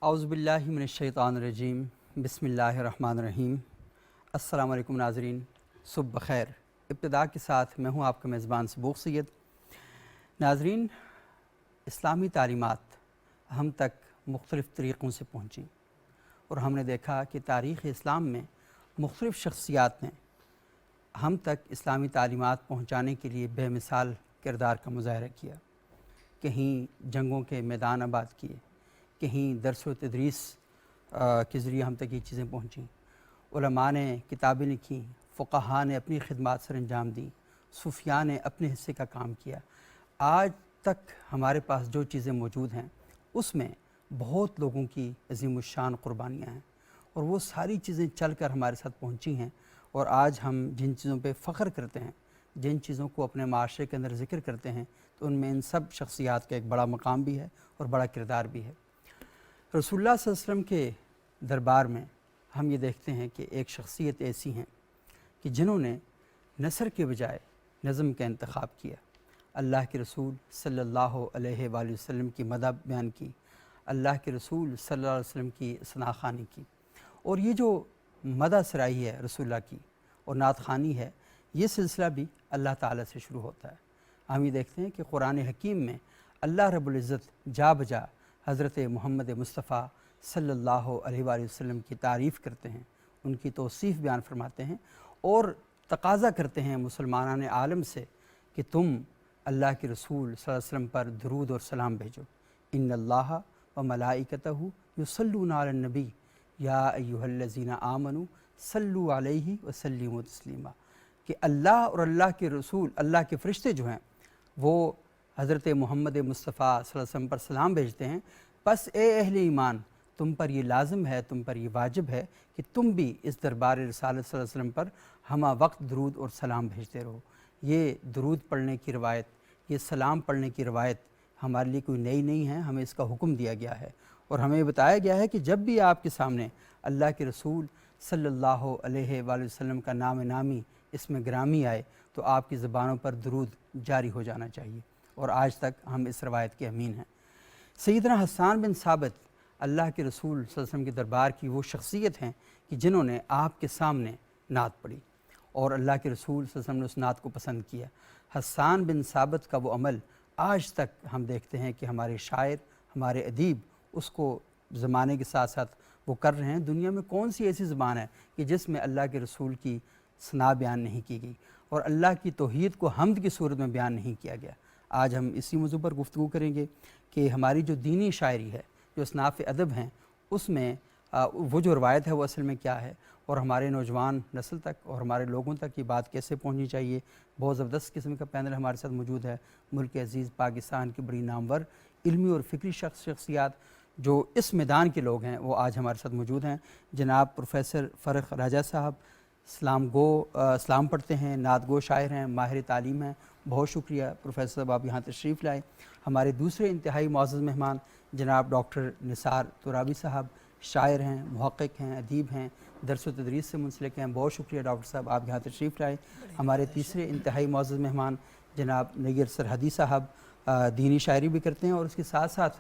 اعوذ باللہ من الشیطان الرجیم بسم اللہ الرحمن الرحیم۔ السلام علیکم ناظرین، صبح بخیر۔ ابتدا کے ساتھ میں ہوں آپ کا میزبان صبوغ سید۔ ناظرین، اسلامی تعلیمات ہم تک مختلف طریقوں سے پہنچیں اور ہم نے دیکھا کہ تاریخ اسلام میں مختلف شخصیات نے ہم تک اسلامی تعلیمات پہنچانے کے لیے بے مثال کردار کا مظاہرہ کیا۔ کہیں جنگوں کے میدان آباد کیے، کہیں درس و تدریس کے ذریعے ہم تک یہ چیزیں پہنچیں، علماء نے کتابیں لکھیں، فقہاء نے اپنی خدمات سر انجام دیں، صوفیاء نے اپنے حصے کا کام کیا۔ آج تک ہمارے پاس جو چیزیں موجود ہیں اس میں بہت لوگوں کی عظیم الشان قربانیاں ہیں، اور وہ ساری چیزیں چل کر ہمارے ساتھ پہنچی ہیں۔ اور آج ہم جن چیزوں پہ فخر کرتے ہیں، جن چیزوں کو اپنے معاشرے کے اندر ذکر کرتے ہیں، تو ان میں ان سب شخصیات کا ایک بڑا مقام بھی ہے اور بڑا کردار بھی ہے۔ رسول اللہ صلی اللہ علیہ وسلم کے دربار میں ہم یہ دیکھتے ہیں کہ ایک شخصیت ایسی ہیں کہ جنہوں نے نثر کے بجائے نظم کا انتخاب کیا، اللہ کے رسول صلی اللہ علیہ وآلہ وسلم کی مدح بیان کی، اللہ کے رسول صلی اللہ علیہ وسلم کی ثنا خوانی کی۔ اور یہ جو مدح سرائی ہے رسول اللہ کی اور نعت خوانی ہے، یہ سلسلہ بھی اللہ تعالیٰ سے شروع ہوتا ہے۔ ہم یہ دیکھتے ہیں کہ قرآن حکیم میں اللہ رب العزت جا بجا حضرت محمد مصطفیٰ صلی اللہ علیہ وآلہ وسلم کی تعریف کرتے ہیں، ان کی توصیف بیان فرماتے ہیں اور تقاضا کرتے ہیں مسلمانان عالم سے کہ تم اللہ کے رسول صلی اللہ علیہ وسلم پر درود اور سلام بھیجو۔ ان اللہ و ملائکتہ یصلون علی النبی یا ایھا الذین آمنوا صلوا علیہ وسلموا تسلیما، کہ اللہ اور اللہ کے رسول، اللہ کے فرشتے جو ہیں وہ حضرت محمد مصطفیٰ صلی اللہ علیہ وسلم پر سلام بھیجتے ہیں۔ پس اے اہل ایمان، تم پر یہ لازم ہے، تم پر یہ واجب ہے کہ تم بھی اس دربار رسالت صلی اللہ علیہ وسلم پر ہمہ وقت درود اور سلام بھیجتے رہو۔ یہ درود پڑھنے کی روایت، یہ سلام پڑھنے کی روایت ہمارے لیے کوئی نئی نہیں ہے، ہمیں اس کا حکم دیا گیا ہے، اور ہمیں بتایا گیا ہے کہ جب بھی آپ کے سامنے اللہ کے رسول صلی اللہ علیہ وآلہ وسلم کا نام نامی اس میں گرامی آئے تو آپ کی زبانوں پر درود جاری ہو جانا چاہیے، اور آج تک ہم اس روایت کے امین ہیں۔ سیدنا حسان بن ثابت اللہ کے رسول صلی اللہ علیہ وسلم کے دربار کی وہ شخصیت ہیں کہ جنہوں نے آپ کے سامنے نعت پڑھی اور اللہ کے رسول صلی اللہ علیہ وسلم نے اس نعت کو پسند کیا۔ حسان بن ثابت کا وہ عمل آج تک ہم دیکھتے ہیں کہ ہمارے شاعر، ہمارے ادیب اس کو زمانے کے ساتھ ساتھ وہ کر رہے ہیں۔ دنیا میں کون سی ایسی زبان ہے کہ جس میں اللہ کے رسول کی ثنا بیان نہیں کی گئی اور اللہ کی توحید کو حمد کی صورت میں بیان نہیں کیا گیا۔ آج ہم اسی موضوع پر گفتگو کریں گے کہ ہماری جو دینی شاعری ہے، جو اصناف ادب ہیں، اس میں وہ جو روایت ہے وہ اصل میں کیا ہے، اور ہمارے نوجوان نسل تک اور ہمارے لوگوں تک یہ بات کیسے پہنچنی چاہیے۔ بہت زبردست قسم کا پینل ہمارے ساتھ موجود ہے۔ ملک عزیز پاکستان کی بڑی نامور علمی اور فکری شخصیات جو اس میدان کے لوگ ہیں وہ آج ہمارے ساتھ موجود ہیں۔ جناب پروفیسر فرخ راجہ صاحب اسلام پڑھتے ہیں، نعت گو شاعر ہیں، ماہر تعلیم ہیں۔ بہت شکریہ پروفیسر صاحب آپ یہاں تشریف لائے۔ ہمارے دوسرے انتہائی معزز مہمان جناب ڈاکٹر نثار ترابی صاحب، شاعر ہیں، محقق ہیں، ادیب ہیں، درس و تدریس سے منسلک ہیں۔ بہت شکریہ ڈاکٹر صاحب آپ یہاں تشریف لائے۔ ہمارے تیسرے انتہائی معزز مہمان جناب نیر سرحدی صاحب، دینی شاعری بھی کرتے ہیں اور اس کے ساتھ ساتھ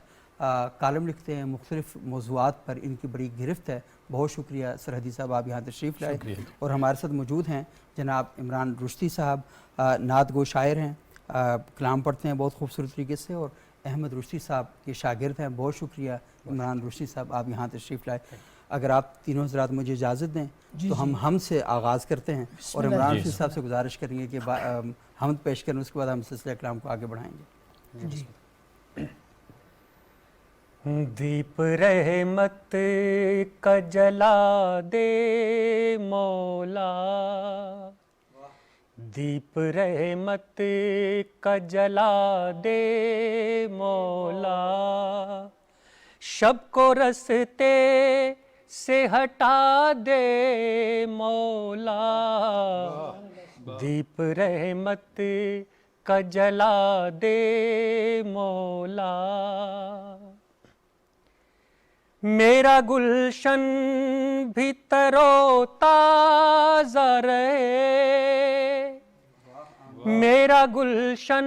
کالم لکھتے ہیں، مختلف موضوعات پر ان کی بڑی گرفت ہے۔ بہت شکریہ سرحدی صاحب آپ یہاں تشریف لائے۔ اور ہمارے ساتھ موجود ہیں جناب عمران رشدی صاحب، نعت گو شاعر ہیں، کلام پڑھتے ہیں بہت خوبصورت طریقے سے، اور احمد رشدی صاحب کے شاگرد ہیں۔ بہت شکریہ عمران رشدی صاحب آپ یہاں تشریف لائے۔ اگر آپ تینوں حضرات مجھے اجازت دیں تو ہم سے آغاز کرتے ہیں اور عمران رشدی صاحب سے گزارش کریں گے کہ حمد پیش کریں، اس کے بعد ہم سلسلہ کلام کو آگے بڑھائیں گے۔ دیپ رحمت کا جلا دے مولا، دیپ رحمت کا جلا دے مولا، شب کو رستے سے ہٹا دے مولا، دیپ رحمت کا جلا دے مولا، میرا گلشن بھی تر و تازہ رہے، میرا گلشن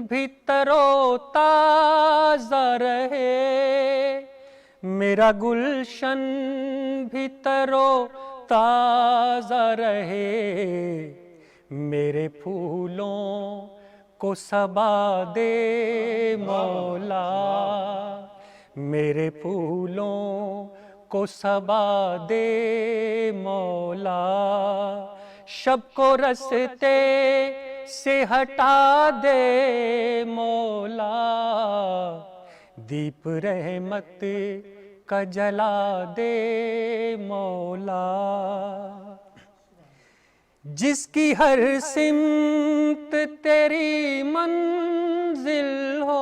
بھی تر و تازہ رہے، میرا گلشن بھی ترو تازہ رہے، میرے پھولوں کو صبا دے مولا، میرے پھولوں کو صبا دے مولا، شب کو رستے سے ہٹا دے مولا، دیپ رحمت کا جلا دے مولا، جس کی ہر سمت تیری منزل ہو،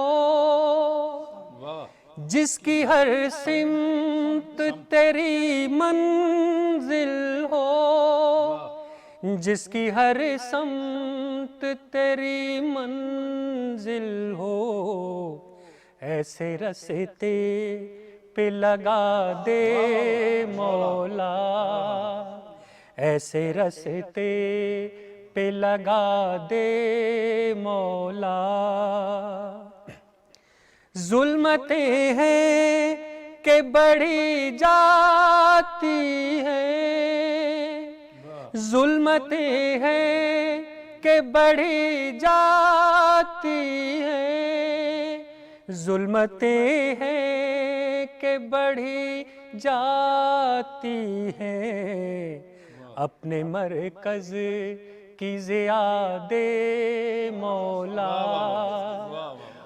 جس کی ہر سمت تیری منزل ہو، جس کی ہر سمت تیری منزل ہو، ایسے رستے پہ لگا دے مولا، ایسے رستے پہ لگا دے مولا، ظلمتیں ہیں کہ بڑھی جاتی ہیں، ظلمتیں ہیں کہ بڑھی جاتی ہیں، ظلمتیں ہیں کہ بڑھی جاتی ہیں، اپنے مرکز کی ضیاء دے مولا،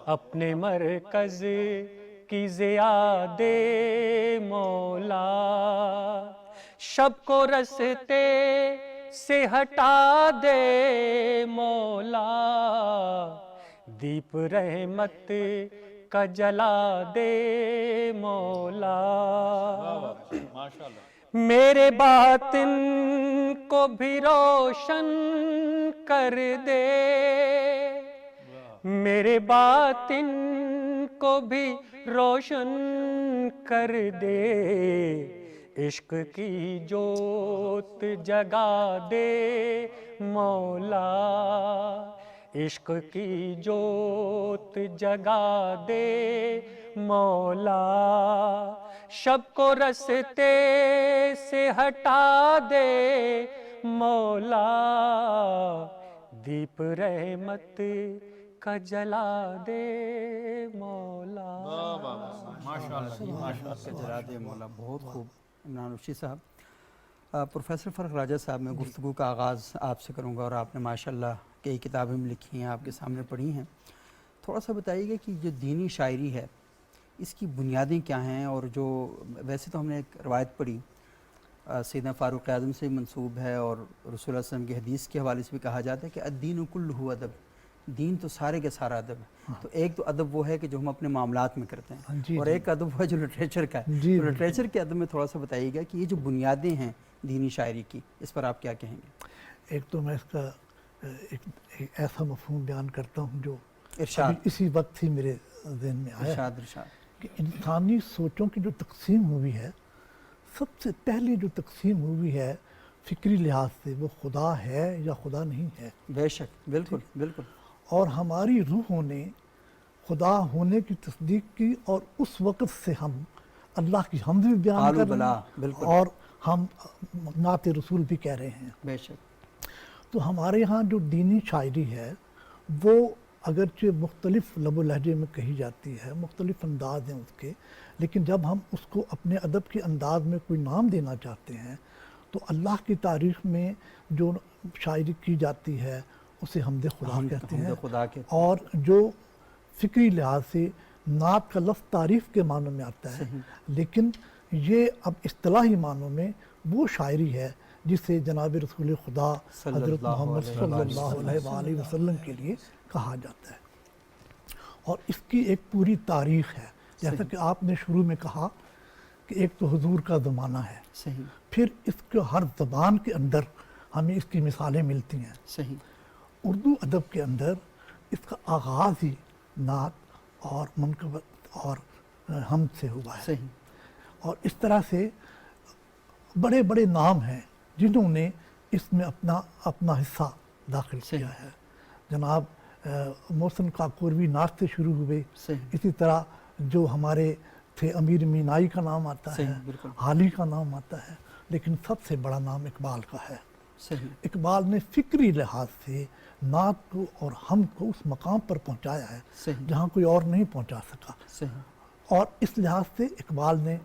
اپنے مرکز کی ضیاء دے مولا، شب کو رستے سے ہٹا دے مولا، دیپ رحمت کا جلا دے مولا، میرے باطن کو بھی روشن کر دے، میرے باطن کو بھی روشن کر دے، عشق کی جوت جگا دے مولا، عشق کی جوت جگا دے مولا، شب کو رستے سے ہٹا دے مولا، دیپ رحمت کا جلا دے مولا، جلا دے مولا۔ بہت خوب عمران رشید صاحب۔ پروفیسر فرخ راجہ صاحب، میں گفتگو کا آغاز آپ سے کروں گا، اور آپ نے ماشاءاللہ کئی کتابیں لکھی ہیں، آپ کے سامنے پڑھی ہیں، تھوڑا سا بتائیے گا کہ جو دینی شاعری ہے اس کی بنیادیں کیا ہیں، اور جو ویسے تو ہم نے ایک روایت پڑھی سیدنا فاروق اعظم سے منسوب ہے، اور رسول اللہ صلی اللہ علیہ وسلم کی حدیث کے حوالے سے بھی کہا جاتا ہے کہ الدین کلہ ادب، دین تو سارے کے سارا ادب ہے۔ تو ایک تو ادب وہ ہے کہ جو ہم اپنے معاملات میں کرتے ہیں، اور ایک ادب وہ ہے جو لٹریچر کا ہے۔ تو لٹریچر کے ادب میں تھوڑا سا بتائیے گا کہ یہ جو بنیادیں ہیں دینی شاعری کی، اس پر آپ کیا کہیں گے؟ ایک تو میں اس کا ایک ایسا مفہوم بیان کرتا ہوں جو ارشاد، اسی وقت ہی میرے ذہن میں آیا، ارشاد ارشاد، کہ انسانی سوچوں کی جو تقسیم ہوئی ہے، سب سے پہلی جو تقسیم ہوئی ہے فکری لحاظ سے، وہ خدا ہے یا خدا نہیں ہے۔ بے شک، بالکل بالکل۔ اور ہماری روحوں نے خدا ہونے کی تصدیق کی، اور اس وقت سے ہم اللہ کی حمد بھی بیان کر رہے ہیں، اور ہم نعت رسول بھی کہہ رہے ہیں۔ بے شک۔ تو ہمارے ہاں جو دینی شاعری ہے وہ اگرچہ مختلف لب و لہجے میں کہی جاتی ہے، مختلف انداز ہیں اس کے، لیکن جب ہم اس کو اپنے ادب کے انداز میں کوئی نام دینا چاہتے ہیں تو اللہ کی تعریف میں جو شاعری کی جاتی ہے اسے حمد خدا کہتے ہیں، اور جو فکری لحاظ سے نعت کا لفظ تعریف کے معنوں میں آتا ہے، لیکن یہ اب اصطلاحی معنوں میں وہ شاعری ہے جسے جناب رسول خدا حضرت محمد صلی اللہ علیہ وآلہ وسلم کے لیے کہا جاتا ہے، اور اس کی ایک پوری تاریخ ہے۔ جیسا کہ آپ نے شروع میں کہا کہ ایک تو حضور کا زمانہ ہے، صحیح، پھر اس کے ہر زبان کے اندر ہمیں اس کی مثالیں ملتی ہیں۔ صحیح۔ اردو ادب کے اندر اس کا آغاز ہی نعت اور منقبت اور حمد سے ہوا ہے، صحیح۔ اور اس طرح سے بڑے بڑے نام ہیں جنہوں نے اس میں اپنا حصہ داخل کیا ہے۔ جناب محسن کاکوروی نعت سے شروع ہوئے، اسی طرح جو ہمارے تھے امیر مینائی کا نام آتا ہے, صحیح, بالکل حالی کا نام آتا ہے, لیکن سب سے بڑا نام اقبال کا ہے. صحیح, اقبال نے فکری لحاظ سے نعت کو اور حمد کو اس مقام پر پہنچایا ہے صحیح, جہاں کوئی اور نہیں پہنچا سکا. صحیح, اور اس لحاظ سے اقبال نے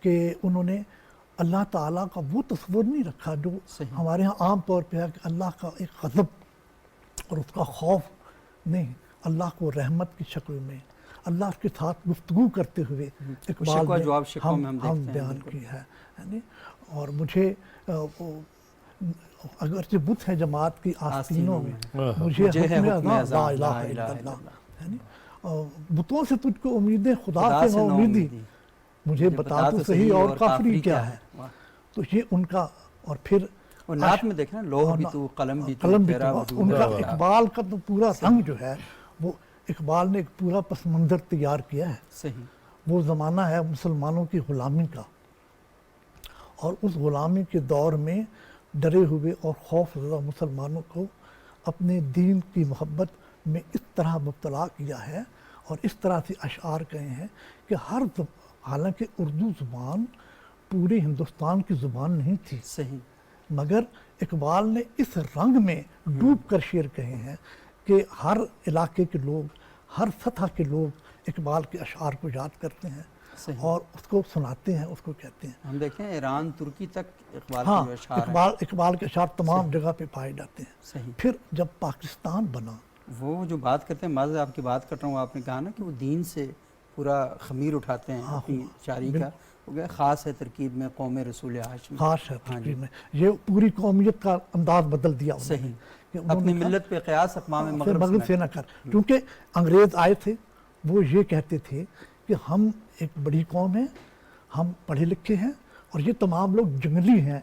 کہ انہوں نے اللہ تعالیٰ کا وہ تصور نہیں رکھا جو صحیح. ہمارے ہاں عام طور پہ ہے کہ اللہ کا ایک غضب اور اس کا خوف نہیں, اللہ کو رحمت کی شکل میں اللہ کے ساتھ گفتگو کرتے ہوئے اقبال شکوہ نے جواب شکوہ میں ہم دیکھتے ہیں بیان بالکل. کی ہے, یعنی. اور مجھے اگرچہ بت ہے جماعت کی آستینوں میں, مجھے حکم ازاں لا الہ الا اللہ, یعنی بتوں سے تجھ کو امیدیں خدا سے نہ امیدی, مجھے بتا تو صحیح اور کافری کیا ہے. تو یہ ان کا, اور پھر اور نعت میں دیکھنا لوح بھی تو قلم بھی تو تیرا وجود ان کا ہے. اقبال کا تو پورا رنگ جو ہے وہ اقبال نے ایک پورا پس منظر تیار کیا ہے. صحیح, وہ زمانہ ہے مسلمانوں کی غلامی کا, اور اس غلامی کے دور میں ڈرے ہوئے اور خوف زدہ مسلمانوں کو اپنے دین کی محبت میں اس طرح مبتلا کیا ہے اور اس طرح سے اشعار کہے ہیں کہ حالانکہ اردو زبان پورے ہندوستان کی زبان نہیں تھی, صحیح, مگر اقبال نے اس رنگ میں ڈوب کر شعر کہے ہیں کہ ہر علاقے کے لوگ, ہر سطح کے لوگ اقبال کے اشعار کو یاد کرتے ہیں صحیح. اور اس کو سناتے ہیں, اس کو کہتے ہیں. ہم دیکھیں ایران ترکی تک اقبال ہاں, کے جو اشعار ہیں. اقبال کے اشعار تمام جگہ پہ پائے جاتے ہیں. صحیح. پھر جب پاکستان بنا, وہ جو بات کرتے ہیں, معذرت آپ کی بات کر رہا ہوں, آپ نے کہا نا کہ وہ دین سے پورا خمیر اٹھاتے ہیں اپنی شاعری کا, وہ گیا خاص ہے ترکیب میں قوم رسول ہاشمی, خاص ہے ترکیب میں, یہ پوری قومیت کا انداز بدل دیا انہوں نے. صحیح, کہ انہوں اپنی نے کہا ملت پہ قیاس اقوام پھر مغرب مغرب سے نہ کر, کیونکہ انگریز آئے تھے, وہ یہ کہتے تھے کہ ہم ایک بڑی قوم ہیں, ہم پڑھے لکھے ہیں, اور یہ تمام لوگ جنگلی ہیں,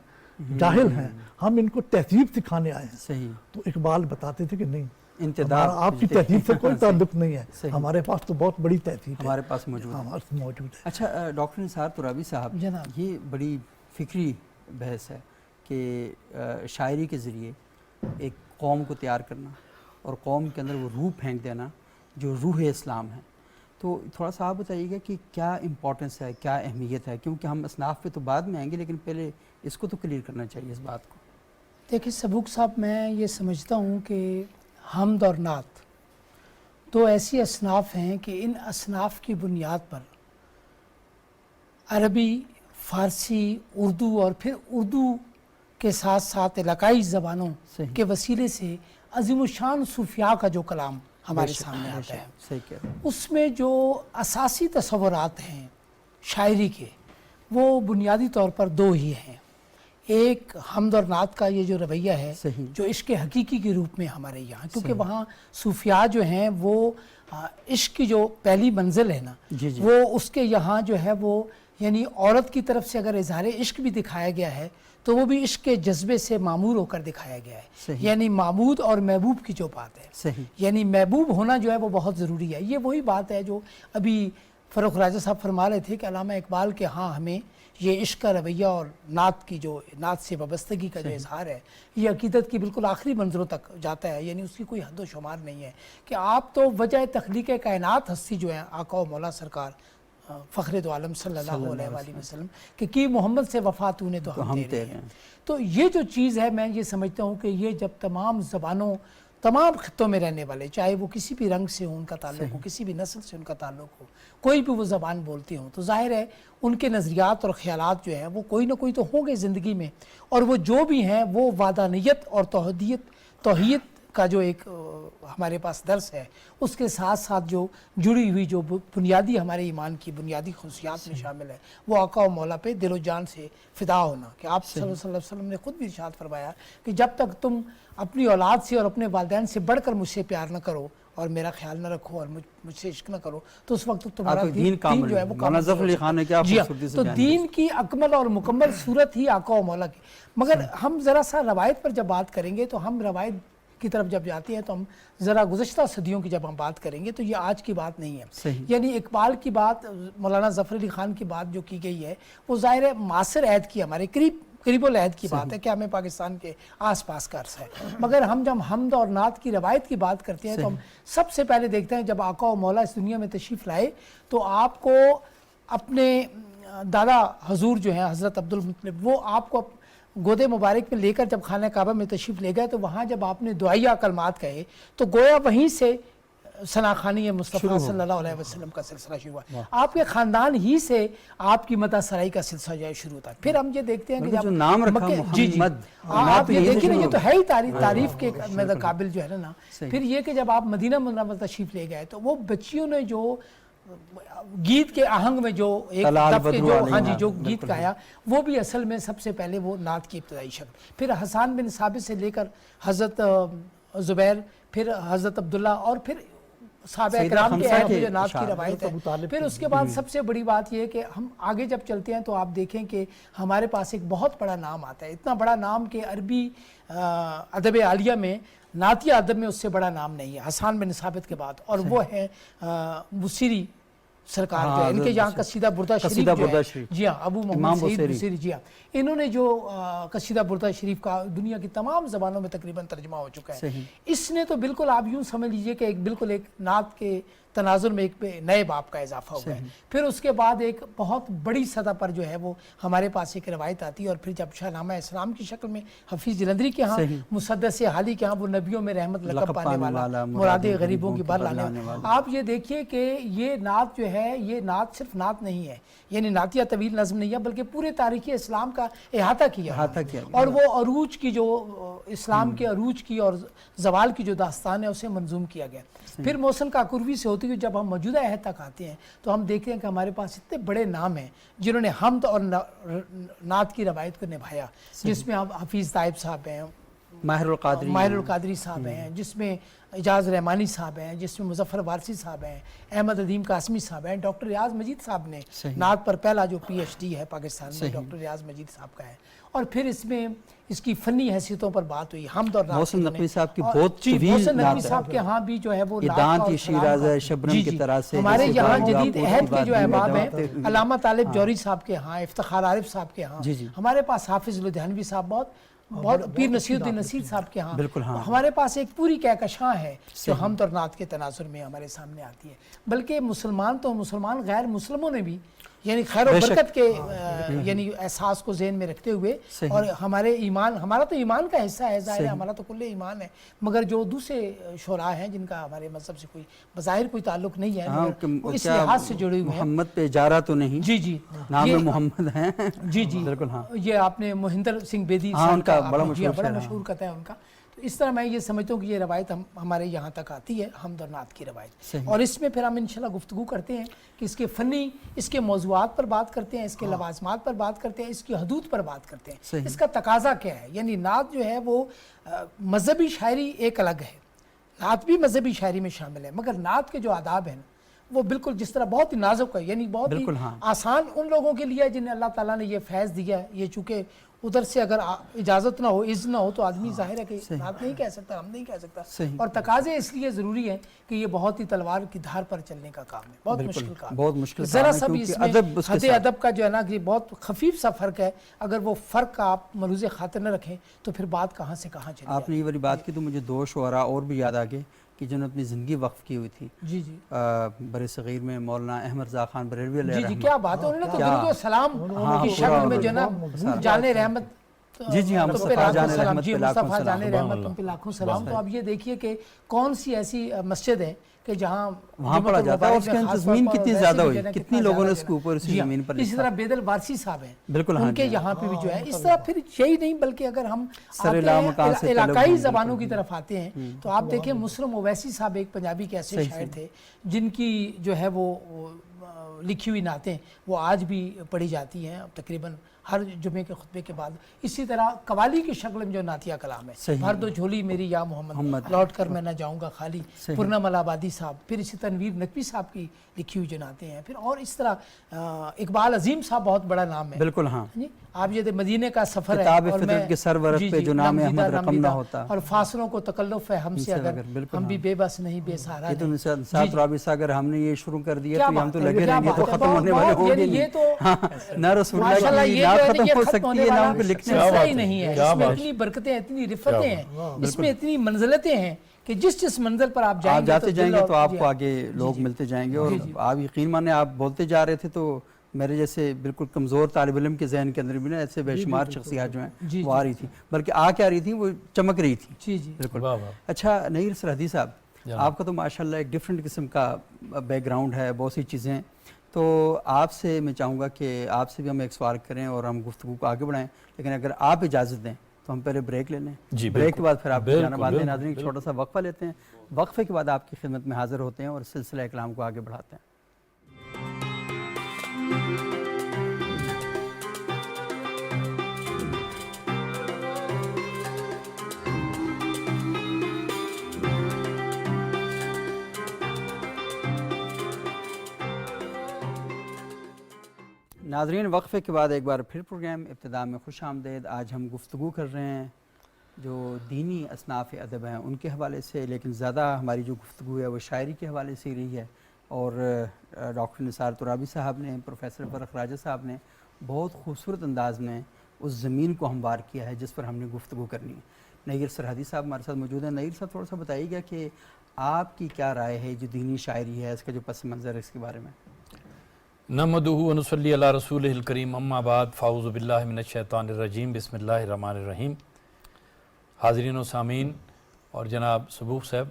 جاہل ہیں, ہم ان کو تہذیب سکھانے آئے ہیں. صحیح, تو اقبال بتاتے تھے کہ نہیں, انتداب آپ کی تہذیب سے کوئی تعلق نہیں ہے, صحیح. ہمارے پاس تو بہت بڑی تہذیب ہے, ہمارے پاس موجود ہے. ہمارے پاس موجود ہے. اچھا ڈاکٹر نثار ترابی صاحب, جناب, یہ بڑی فکری بحث ہے کہ شاعری کے ذریعے ایک قوم کو تیار کرنا اور قوم کے اندر وہ روح پھینک دینا جو روح اسلام ہے. تو تھوڑا سا آپ بتائیے گا کہ کیا امپورٹنس ہے, کیا اہمیت ہے, کیونکہ ہم اصناف پہ تو بعد میں آئیں گے, لیکن پہلے اس کو تو کلیئر کرنا چاہیے اس بات کو. دیکھیں سبوک صاحب, میں یہ سمجھتا ہوں کہ حمد اور نعت دو ایسی اصناف ہیں کہ ان اصناف کی بنیاد پر عربی, فارسی, اردو اور پھر اردو کے ساتھ ساتھ علاقائی زبانوں کے وسیلے سے عظیم الشان صوفیاء کا جو کلام ہمارے سامنے آتا ہے, صحیح کہہ رہے ہیں. اس میں جو اساسی تصورات ہیں شاعری کے, وہ بنیادی طور پر دو ہی ہیں. ایک حمد اور نعت کا یہ جو رویہ ہے جو عشق حقیقی کے روپ میں ہمارے یہاں, کیونکہ وہاں صوفیاء جو ہیں وہ عشق کی جو پہلی منزل ہے نا, وہ اس کے یہاں جو ہے وہ یعنی عورت کی طرف سے اگر اظہار عشق بھی دکھایا گیا ہے تو وہ بھی عشق کے جذبے سے معمور ہو کر دکھایا گیا ہے. یعنی معبود اور محبوب کی جو بات ہے, یعنی محبوب ہونا جو ہے وہ بہت ضروری ہے. یہ وہی بات ہے جو ابھی فروخ راجہ صاحب فرما رہے تھے کہ علامہ اقبال کے ہاں ہمیں یہ عشق کا رویہ اور نعت کی جو نعت سے وابستگی کا جو اظہار ہے یہ عقیدت کی بالکل آخری منظروں تک جاتا ہے. یعنی اس کی کوئی حد و شمار نہیں ہے کہ آپ تو وجہ تخلیق کائنات ہستی جو ہیں آقا و مولا سرکار فخر دو عالم صلی اللہ علیہ وآلہ وسلم کہ کی محمد سے وفا تو نے تو ہم تیرے ہیں. تو یہ جو چیز ہے میں یہ سمجھتا ہوں کہ یہ جب تمام زبانوں, تمام خطوں میں رہنے والے, چاہے وہ کسی بھی رنگ سے ہوں ان کا تعلق ہو, کسی بھی نسل سے ان کا تعلق ہو, کوئی بھی وہ زبان بولتے ہوں, تو ظاہر ہے ان کے نظریات اور خیالات جو ہیں وہ کوئی نہ کوئی تو ہوں گے زندگی میں, اور وہ جو بھی ہیں وہ وحدانیت اور توحید کا جو ایک ہمارے پاس درس ہے اس کے ساتھ ساتھ جو جڑی ہوئی جو بنیادی ہمارے ایمان کی بنیادی خصوصیات میں شامل ہے وہ آقا و مولا پہ دل و جان سے فدا ہونا. کہ آپ صلی اللہ علیہ وسلم نے خود بھی ارشاد فرمایا کہ جب تک تم اپنی اولاد سے اور اپنے والدین سے بڑھ کر مجھ سے پیار نہ کرو اور میرا خیال نہ رکھو اور مجھ سے عشق نہ کرو تو اس وقت تمہارا دین جو ہے وہ کامل نہیں ہے. تو دین کی اکمل اور مکمل صورت ہی آقا و مولا کی. مگر ہم ذرا سا روایت پر جب بات کریں گے تو ہم روایت کی طرف جب جاتی ہے تو ہم ذرا گزشتہ صدیوں کی جب ہم بات کریں گے تو یہ آج کی بات نہیں ہے. یعنی اقبال کی بات, مولانا ظفر علی خان کی بات جو کی گئی ہے وہ ظاہر ہے معاصر عہد کی, ہمارے قریب العہد کی بات ہے کہ ہمیں پاکستان کے آس پاس کا عرصہ ہے. مگر ہم جب حمد اور نعت کی روایت کی بات کرتے ہیں تو ہم سب سے پہلے دیکھتے ہیں جب آقا و مولا اس دنیا میں تشریف لائے تو آپ کو اپنے دادا حضور جو ہیں حضرت عبد المطلب، وہ آپ کو گودے مبارک میں لے کر جب خانہ کعبہ میں تشریف لے گئے تو وہاں جب آپ نے دعائیہ کلمات کہے تو گویا وہیں سے ثناخوانی مصطفیٰ صلی اللہ علیہ وسلم کا سلسلہ شروع ہوا. آپ کے خاندان ہی سے آپ کی مدح سرائی کا سلسلہ جو ہے شروع ہوتا ہے. پھر ہم یہ دیکھتے ہیں کہ جو نام رکھا محمد، آپ یہ دیکھیں نا، یہ تو ہے ہی تعریف کے قابل جو ہے نا. پھر یہ کہ جب آپ مدینہ منورہ تشریف لے گئے تو وہ بچیوں نے جو گیت کے آہنگ میں جو ایک دف کے جو ہاں جی جو گیت گایا، وہ بھی اصل میں سب سے پہلے وہ نعت کی ابتدائی شکل. پھر حسان بن ثابت سے لے کر حضرت زبیر، پھر حضرت عبداللہ، اور پھر صحابہ اکرام کے عہد میں جو نعت کی روایت ہے. پھر اس کے بعد سب سے بڑی بات یہ کہ ہم آگے جب چلتے ہیں تو آپ دیکھیں کہ ہمارے پاس ایک بہت بڑا نام آتا ہے، اتنا بڑا نام کہ عربی ادب عالیہ میں، نعتیہ ادب میں اس سے بڑا نام نہیں ہے حسان بن ثابت کے بعد، اور وہ ہے بصیری سرکار جو ہے. ان کے یہاں قصیدہ بردہ شریف جو ہے، جی ہاں، ابو محمد سعید بصیری، جی ہاں، انہوں نے جو قصیدہ بردہ شریف کا دنیا کی تمام زبانوں میں تقریباً ترجمہ ہو چکا ہے. اس نے تو بالکل آپ یوں سمجھ لیجئے کہ ایک بالکل ایک نعت کے تناظر میں ایک نئے باب کا اضافہ ہوا ہے. پھر اس کے بعد ایک بہت بڑی سطح پر جو ہے وہ ہمارے پاس ایک روایت آتی ہے، اور پھر جب شاہ نامہ اسلام کی شکل میں حفیظ جلندری کے ہاں، مسدس حالی کے ہاں، وہ نبیوں میں رحمت لقب پانے والا، مراد غریبوں کی بر لانے والا. آپ یہ دیکھیے کہ یہ نعت جو ہے، یہ نعت صرف نعت نہیں ہے، یعنی نعتیہ طویل نظم نہیں ہے، بلکہ پورے تاریخ اسلام کا احاطہ کیا، اور وہ عروج کی جو اسلام کے عروج کی اور زوال کی جو داستان ہے اسے منظوم کیا گیا. پھر موصل کاکوروی سے ہوتی ہوئی جب ہم موجودہ عہد تک آتے ہیں تو ہم دیکھتے ہیں کہ ہمارے پاس اتنے بڑے نام ہیں جنہوں نے حمد اور نعت کی روایت کو نبھایا، جس میں حفیظ طائب صاحب ہیں، ماہر القادری صاحب ہیں، جس میں اعجاز رحمانی صاحب ہیں، جس میں مظفر وارثی صاحب ہیں، احمد عدیم قاسمی صاحب ہیں، ڈاکٹر ریاض مجید صاحب نے نعت پر پہلا جو پی ایچ ڈی ہے پاکستان میں ڈاکٹر ریاض مجید صاحب کا ہے. اور پھر اس میں اس کی فنی حیثیتوں پر بات ہوئی، حمد اور نعت. محسن نقوی صاحب کی بہت طویل محسن نقوی صاحب کے ہاں بھی جو ہے وہ شبنم کی طرح سے ہمارے یہاں جدید عہد کے جو احباب ہیں، علامہ طالب جوری صاحب کے ہاں، افتخار عارف صاحب کے ہاں، ہمارے پاس حافظ لدھیانوی صاحب، بہت پیر نصیر الدین نصیر صاحب کے ہاں، ہمارے پاس ایک پوری کہکشاں ہے جو حمد اور نعت کے تناظر میں ہمارے سامنے آتی ہے. بلکہ مسلمان تو مسلمان، غیر مسلموں نے بھی یعنی خیر و برکت کے یعنی احساس کو ذہن میں رکھتے ہوئے، اور ہمارے ایمان، ہمارا تو ایمان کا حصہ ہے، ظاہر ہے ہمارا تو کل ایمان ہے، مگر جو دوسرے شعراء ہیں جن کا ہمارے مذہب سے کوئی بظاہر کوئی تعلق نہیں ہے، مگر اس لحاظ سے جڑے ہوئے ہیں. محمد پہ اجارہ تو نہیں، جی جی، نام محمد ہیں، جی جی بالکل. ہاں، یہ آپ نے مہندر سنگھ بیدی صاحب کا بڑا مشہور قطع ہے ان کا. تو اس طرح میں یہ سمجھتا ہوں کہ یہ روایت ہمارے یہاں تک آتی ہے، حمد اور نعت کی روایت. اور اس میں پھر ہم انشاءاللہ گفتگو کرتے ہیں کہ اس کے فنی، اس کے موضوعات پر بات کرتے ہیں، اس کے لوازمات پر بات کرتے ہیں، اس کی حدود پر بات کرتے ہیں، اس کا تقاضا کیا ہے. یعنی نعت جو ہے وہ مذہبی شاعری ایک الگ ہے، نعت بھی مذہبی شاعری میں شامل ہے، مگر نعت کے جو آداب ہیں وہ بالکل جس طرح بہت ہی نازک ہے، یعنی بہت ہی آسان ان لوگوں کے لیے جنہیں اللہ تعالیٰ نے یہ فیض دیا ہے. یہ چونکہ ادھر سے اگر اجازت نہ ہو، اذن نہ ہو تو آدمی ظاہر ہے کہ نعت نہیں کہہ سکتا، ہم نہیں کہہ سکتا. اور تقاضے اس لیے ضروری ہیں کہ یہ بہت ہی تلوار کی دھار پر چلنے کا کام ہے، بہت مشکل کام ہے، بہت مشکل. ذرا سا بھی اس میں حد ادب کا جو ہے نا کہ بہت خفیف سا فرق ہے، اگر وہ فرق آپ ملحوظ خاطر نہ رکھیں تو پھر بات کہاں سے کہاں چلی. آپ نے یہ والی بات کی تو مجھے دو شعراء اور بھی یاد آ گئے کہ جنہوں نے اپنی زندگی وقف کی ہوئی تھی. جی جی، بر صغیر میں مولانا احمد رضا خان بریلوی علیہ رحمۃ. جی جی، کیا بات ہے، انہوں نے تو درود و سلام کی شکل میں جو نا جانے رحمت، جی جی، ہم مصطفیٰ جان رحمت پہ لاکھوں سلام. تو اب یہ دیکھیے کہ کون سی ایسی مسجد ہے کہ جہاں وہاں پڑھا جاتا ہے، اس کے زمین کتنی زیادہ ہوئی، کتنی لوگوں نے اس کے اوپر اسی زمین پر. اسی طرح بیدل وارثی صاحب ہیں، بالکل ان کے یہاں پہ بھی جو ہے اس طرح. پھر یہی نہیں بلکہ اگر ہم علاقائی زبانوں کی طرف آتے ہیں تو آپ دیکھیں مسلم اویسی صاحب ایک پنجابی کے ایسے شاعر تھے جن کی جو ہے وہ لکھی ہوئی نعتیں وہ آج بھی پڑھی جاتی ہیں تقریباً ہر جمعے کے خطبے کے بعد. اسی طرح قوالی کی شکل میں جو نعتیہ کلام ہے، بھر دو جھولی میری یا محمد، لوٹ کر میں نہ جاؤں گا خالی، پورنم الہابادی صاحب. پھر اسی تنویر نقوی صاحب کی لکھی ہوئی جو نعتیں ہیں. پھر اور اس طرح اقبال عظیم صاحب بہت بڑا نام ہے. بالکل ہاں، آپ یہ مدینے کا سفر ہے کتاب فطرت کے سرورق پہ جو نام احمد رقم نہ ہوتا، اور فاصلوں کو تکلف ہے ہم سے اگر ہم بھی بے بس نہیں بے سہارا. یہ تو ساتھ رابع سے اگر ہم نے یہ شروع کر دیا تو ہم تو لگے رہیں گے، تو ختم ہونے والے ہوں گے نہیں. نہ رسول اللہ کی نعت ختم ہو سکتی ہے، نہ ان کو لکھنے ہی نہیں ہے. اس میں اتنی برکتیں، اتنی رفتیں ہیں، اس میں اتنی منزلتیں ہیں کہ جس منزل پر آپ جاتے جائیں گے تو آپ کو آگے لوگ ملتے جائیں گے. اور آپ یقین مانیں، آپ بولتے جا رہے تھے تو میرے جیسے بالکل کمزور طالب علم کے ذہن کے اندر بھی نا ایسے بے شمار شخصیات جو ہیں وہ آ رہی تھیں، بلکہ آ کے آ رہی تھیں، وہ چمک رہی تھیں. جی جی بالکل. اچھا نیر سرحدی صاحب، آپ کا تو ماشاءاللہ ایک ڈفرینٹ قسم کا بیک گراؤنڈ ہے، بہت سی چیزیں. تو آپ سے میں چاہوں گا کہ آپ سے بھی ہم ایک سوال کریں اور ہم گفتگو کو آگے بڑھائیں، لیکن اگر آپ اجازت دیں تو ہم پہلے بریک لے لیں. بریک کے بعد پھر آپ کی جانب آتے ہیں. ناظرین ایک چھوٹا سا وقفہ لیتے ہیں، وقفے کے بعد آپ کی خدمت میں حاضر ہوتے ہیں اور سلسلہ کلام کو آگے بڑھاتے ہیں. ناظرین وقفے کے بعد ایک بار پھر پروگرام ابتدا میں خوش آمدید. آج ہم گفتگو کر رہے ہیں جو دینی اصناف ادب ہیں ان کے حوالے سے، لیکن زیادہ ہماری جو گفتگو ہے وہ شاعری کے حوالے سے ہی رہی ہے. اور ڈاکٹر نثار ترابی صاحب نے، پروفیسر فرخ راجہ صاحب نے بہت خوبصورت انداز میں اس زمین کو ہموار کیا ہے جس پر ہم نے گفتگو کرنی ہے. نیر سرحدی صاحب ہمارے ساتھ موجود ہیں. نیر صاحب تھوڑا سا بتائیے گا کہ آپ کی کیا رائے ہے جو دینی شاعری ہے، اس کا جو پس منظر ہے، اس کے بارے میں. نحمدہ و نصلی علی رسولہ الکریم، اما بعد، فاعوذ باللہ من الشیطان الرجیم، بسم اللہ الرحمن الرحیم. حاضرین و سامعین اور جناب صبوح صاحب،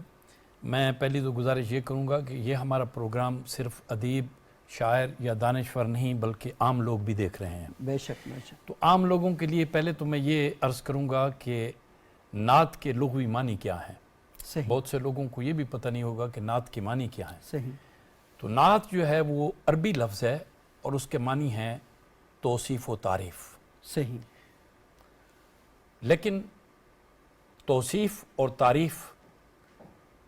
میں پہلی تو گزارش یہ کروں گا کہ یہ ہمارا پروگرام صرف ادیب، شاعر یا دانشور نہیں بلکہ عام لوگ بھی دیکھ رہے ہیں. بے شک بے شک. تو عام لوگوں کے لیے پہلے تو میں یہ عرض کروں گا کہ نعت کے لغوی معنی کیا ہیں. صحیح. بہت سے لوگوں کو یہ بھی پتہ نہیں ہوگا کہ نعت کے معنی کیا ہیں. صحیح. تو نعت جو ہے وہ عربی لفظ ہے اور اس کے معنی ہیں توصیف و تعریف. صحیح. لیکن توصیف اور تعریف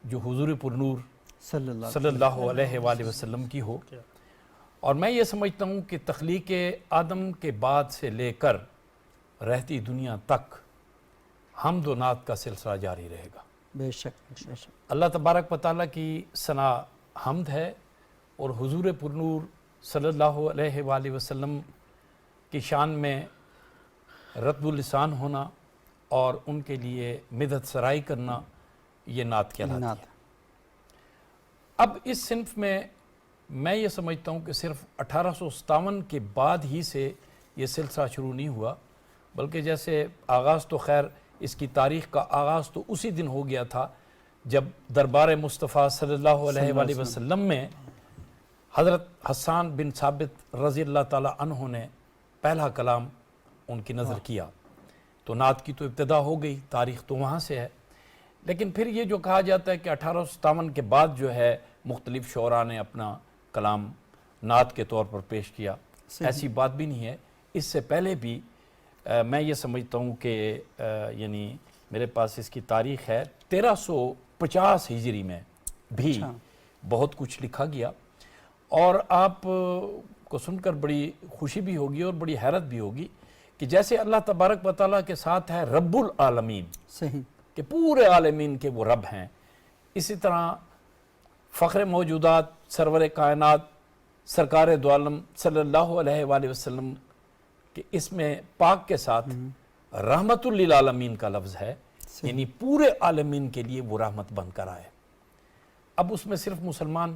جو حضور پرنور صلی اللہ علیہ وآلہ وسلم کی ہو، اور میں یہ سمجھتا ہوں کہ تخلیق آدم کے بعد سے لے کر رہتی دنیا تک حمد و نعت کا سلسلہ جاری رہے گا. بے شک بے شک. اللہ تبارک و تعالیٰ کی ثنا حمد ہے اور حضور پرنور صلی اللہ علیہ وآلہ وسلم کی شان میں رطب اللسان ہونا اور ان کے لیے مدحت سرائی کرنا، یہ نعت کہلاتی ہے. اب اس صنف میں یہ سمجھتا ہوں کہ صرف 1857 کے بعد ہی سے یہ سلسلہ شروع نہیں ہوا، بلکہ جیسے آغاز تو خیر اس کی تاریخ کا آغاز تو اسی دن ہو گیا تھا جب دربار مصطفیٰ صلی اللہ علیہ وآلہ وسلم میں حضرت حسان بن ثابت رضی اللہ تعالیٰ عنہ نے پہلا کلام ان کی نظر کیا. تو نعت کی تو ابتدا ہو گئی، تاریخ تو وہاں سے ہے. لیکن پھر یہ جو کہا جاتا ہے کہ 1857 کے بعد جو ہے مختلف شعراء نے اپنا کلام نعت کے طور پر پیش کیا، ایسی بات بھی نہیں ہے. اس سے پہلے بھی میں یہ سمجھتا ہوں کہ یعنی میرے پاس اس کی تاریخ ہے 1350 ہجری میں بھی بہت کچھ لکھا گیا. اور آپ کو سن کر بڑی خوشی بھی ہوگی اور بڑی حیرت بھی ہوگی کہ جیسے اللہ تبارک و تعالیٰ کے ساتھ ہے رب العالمین، صحیح، کہ پورے عالمین کے وہ رب ہیں، اسی طرح فخر موجودات سرور کائنات سرکار دو عالم صلی اللہ علیہ وآلہ وسلم کہ اس میں پاک کے ساتھ رحمت للعالمین کا لفظ ہے، یعنی پورے عالمین کے لیے وہ رحمت بن کر آئے. اب اس میں صرف مسلمان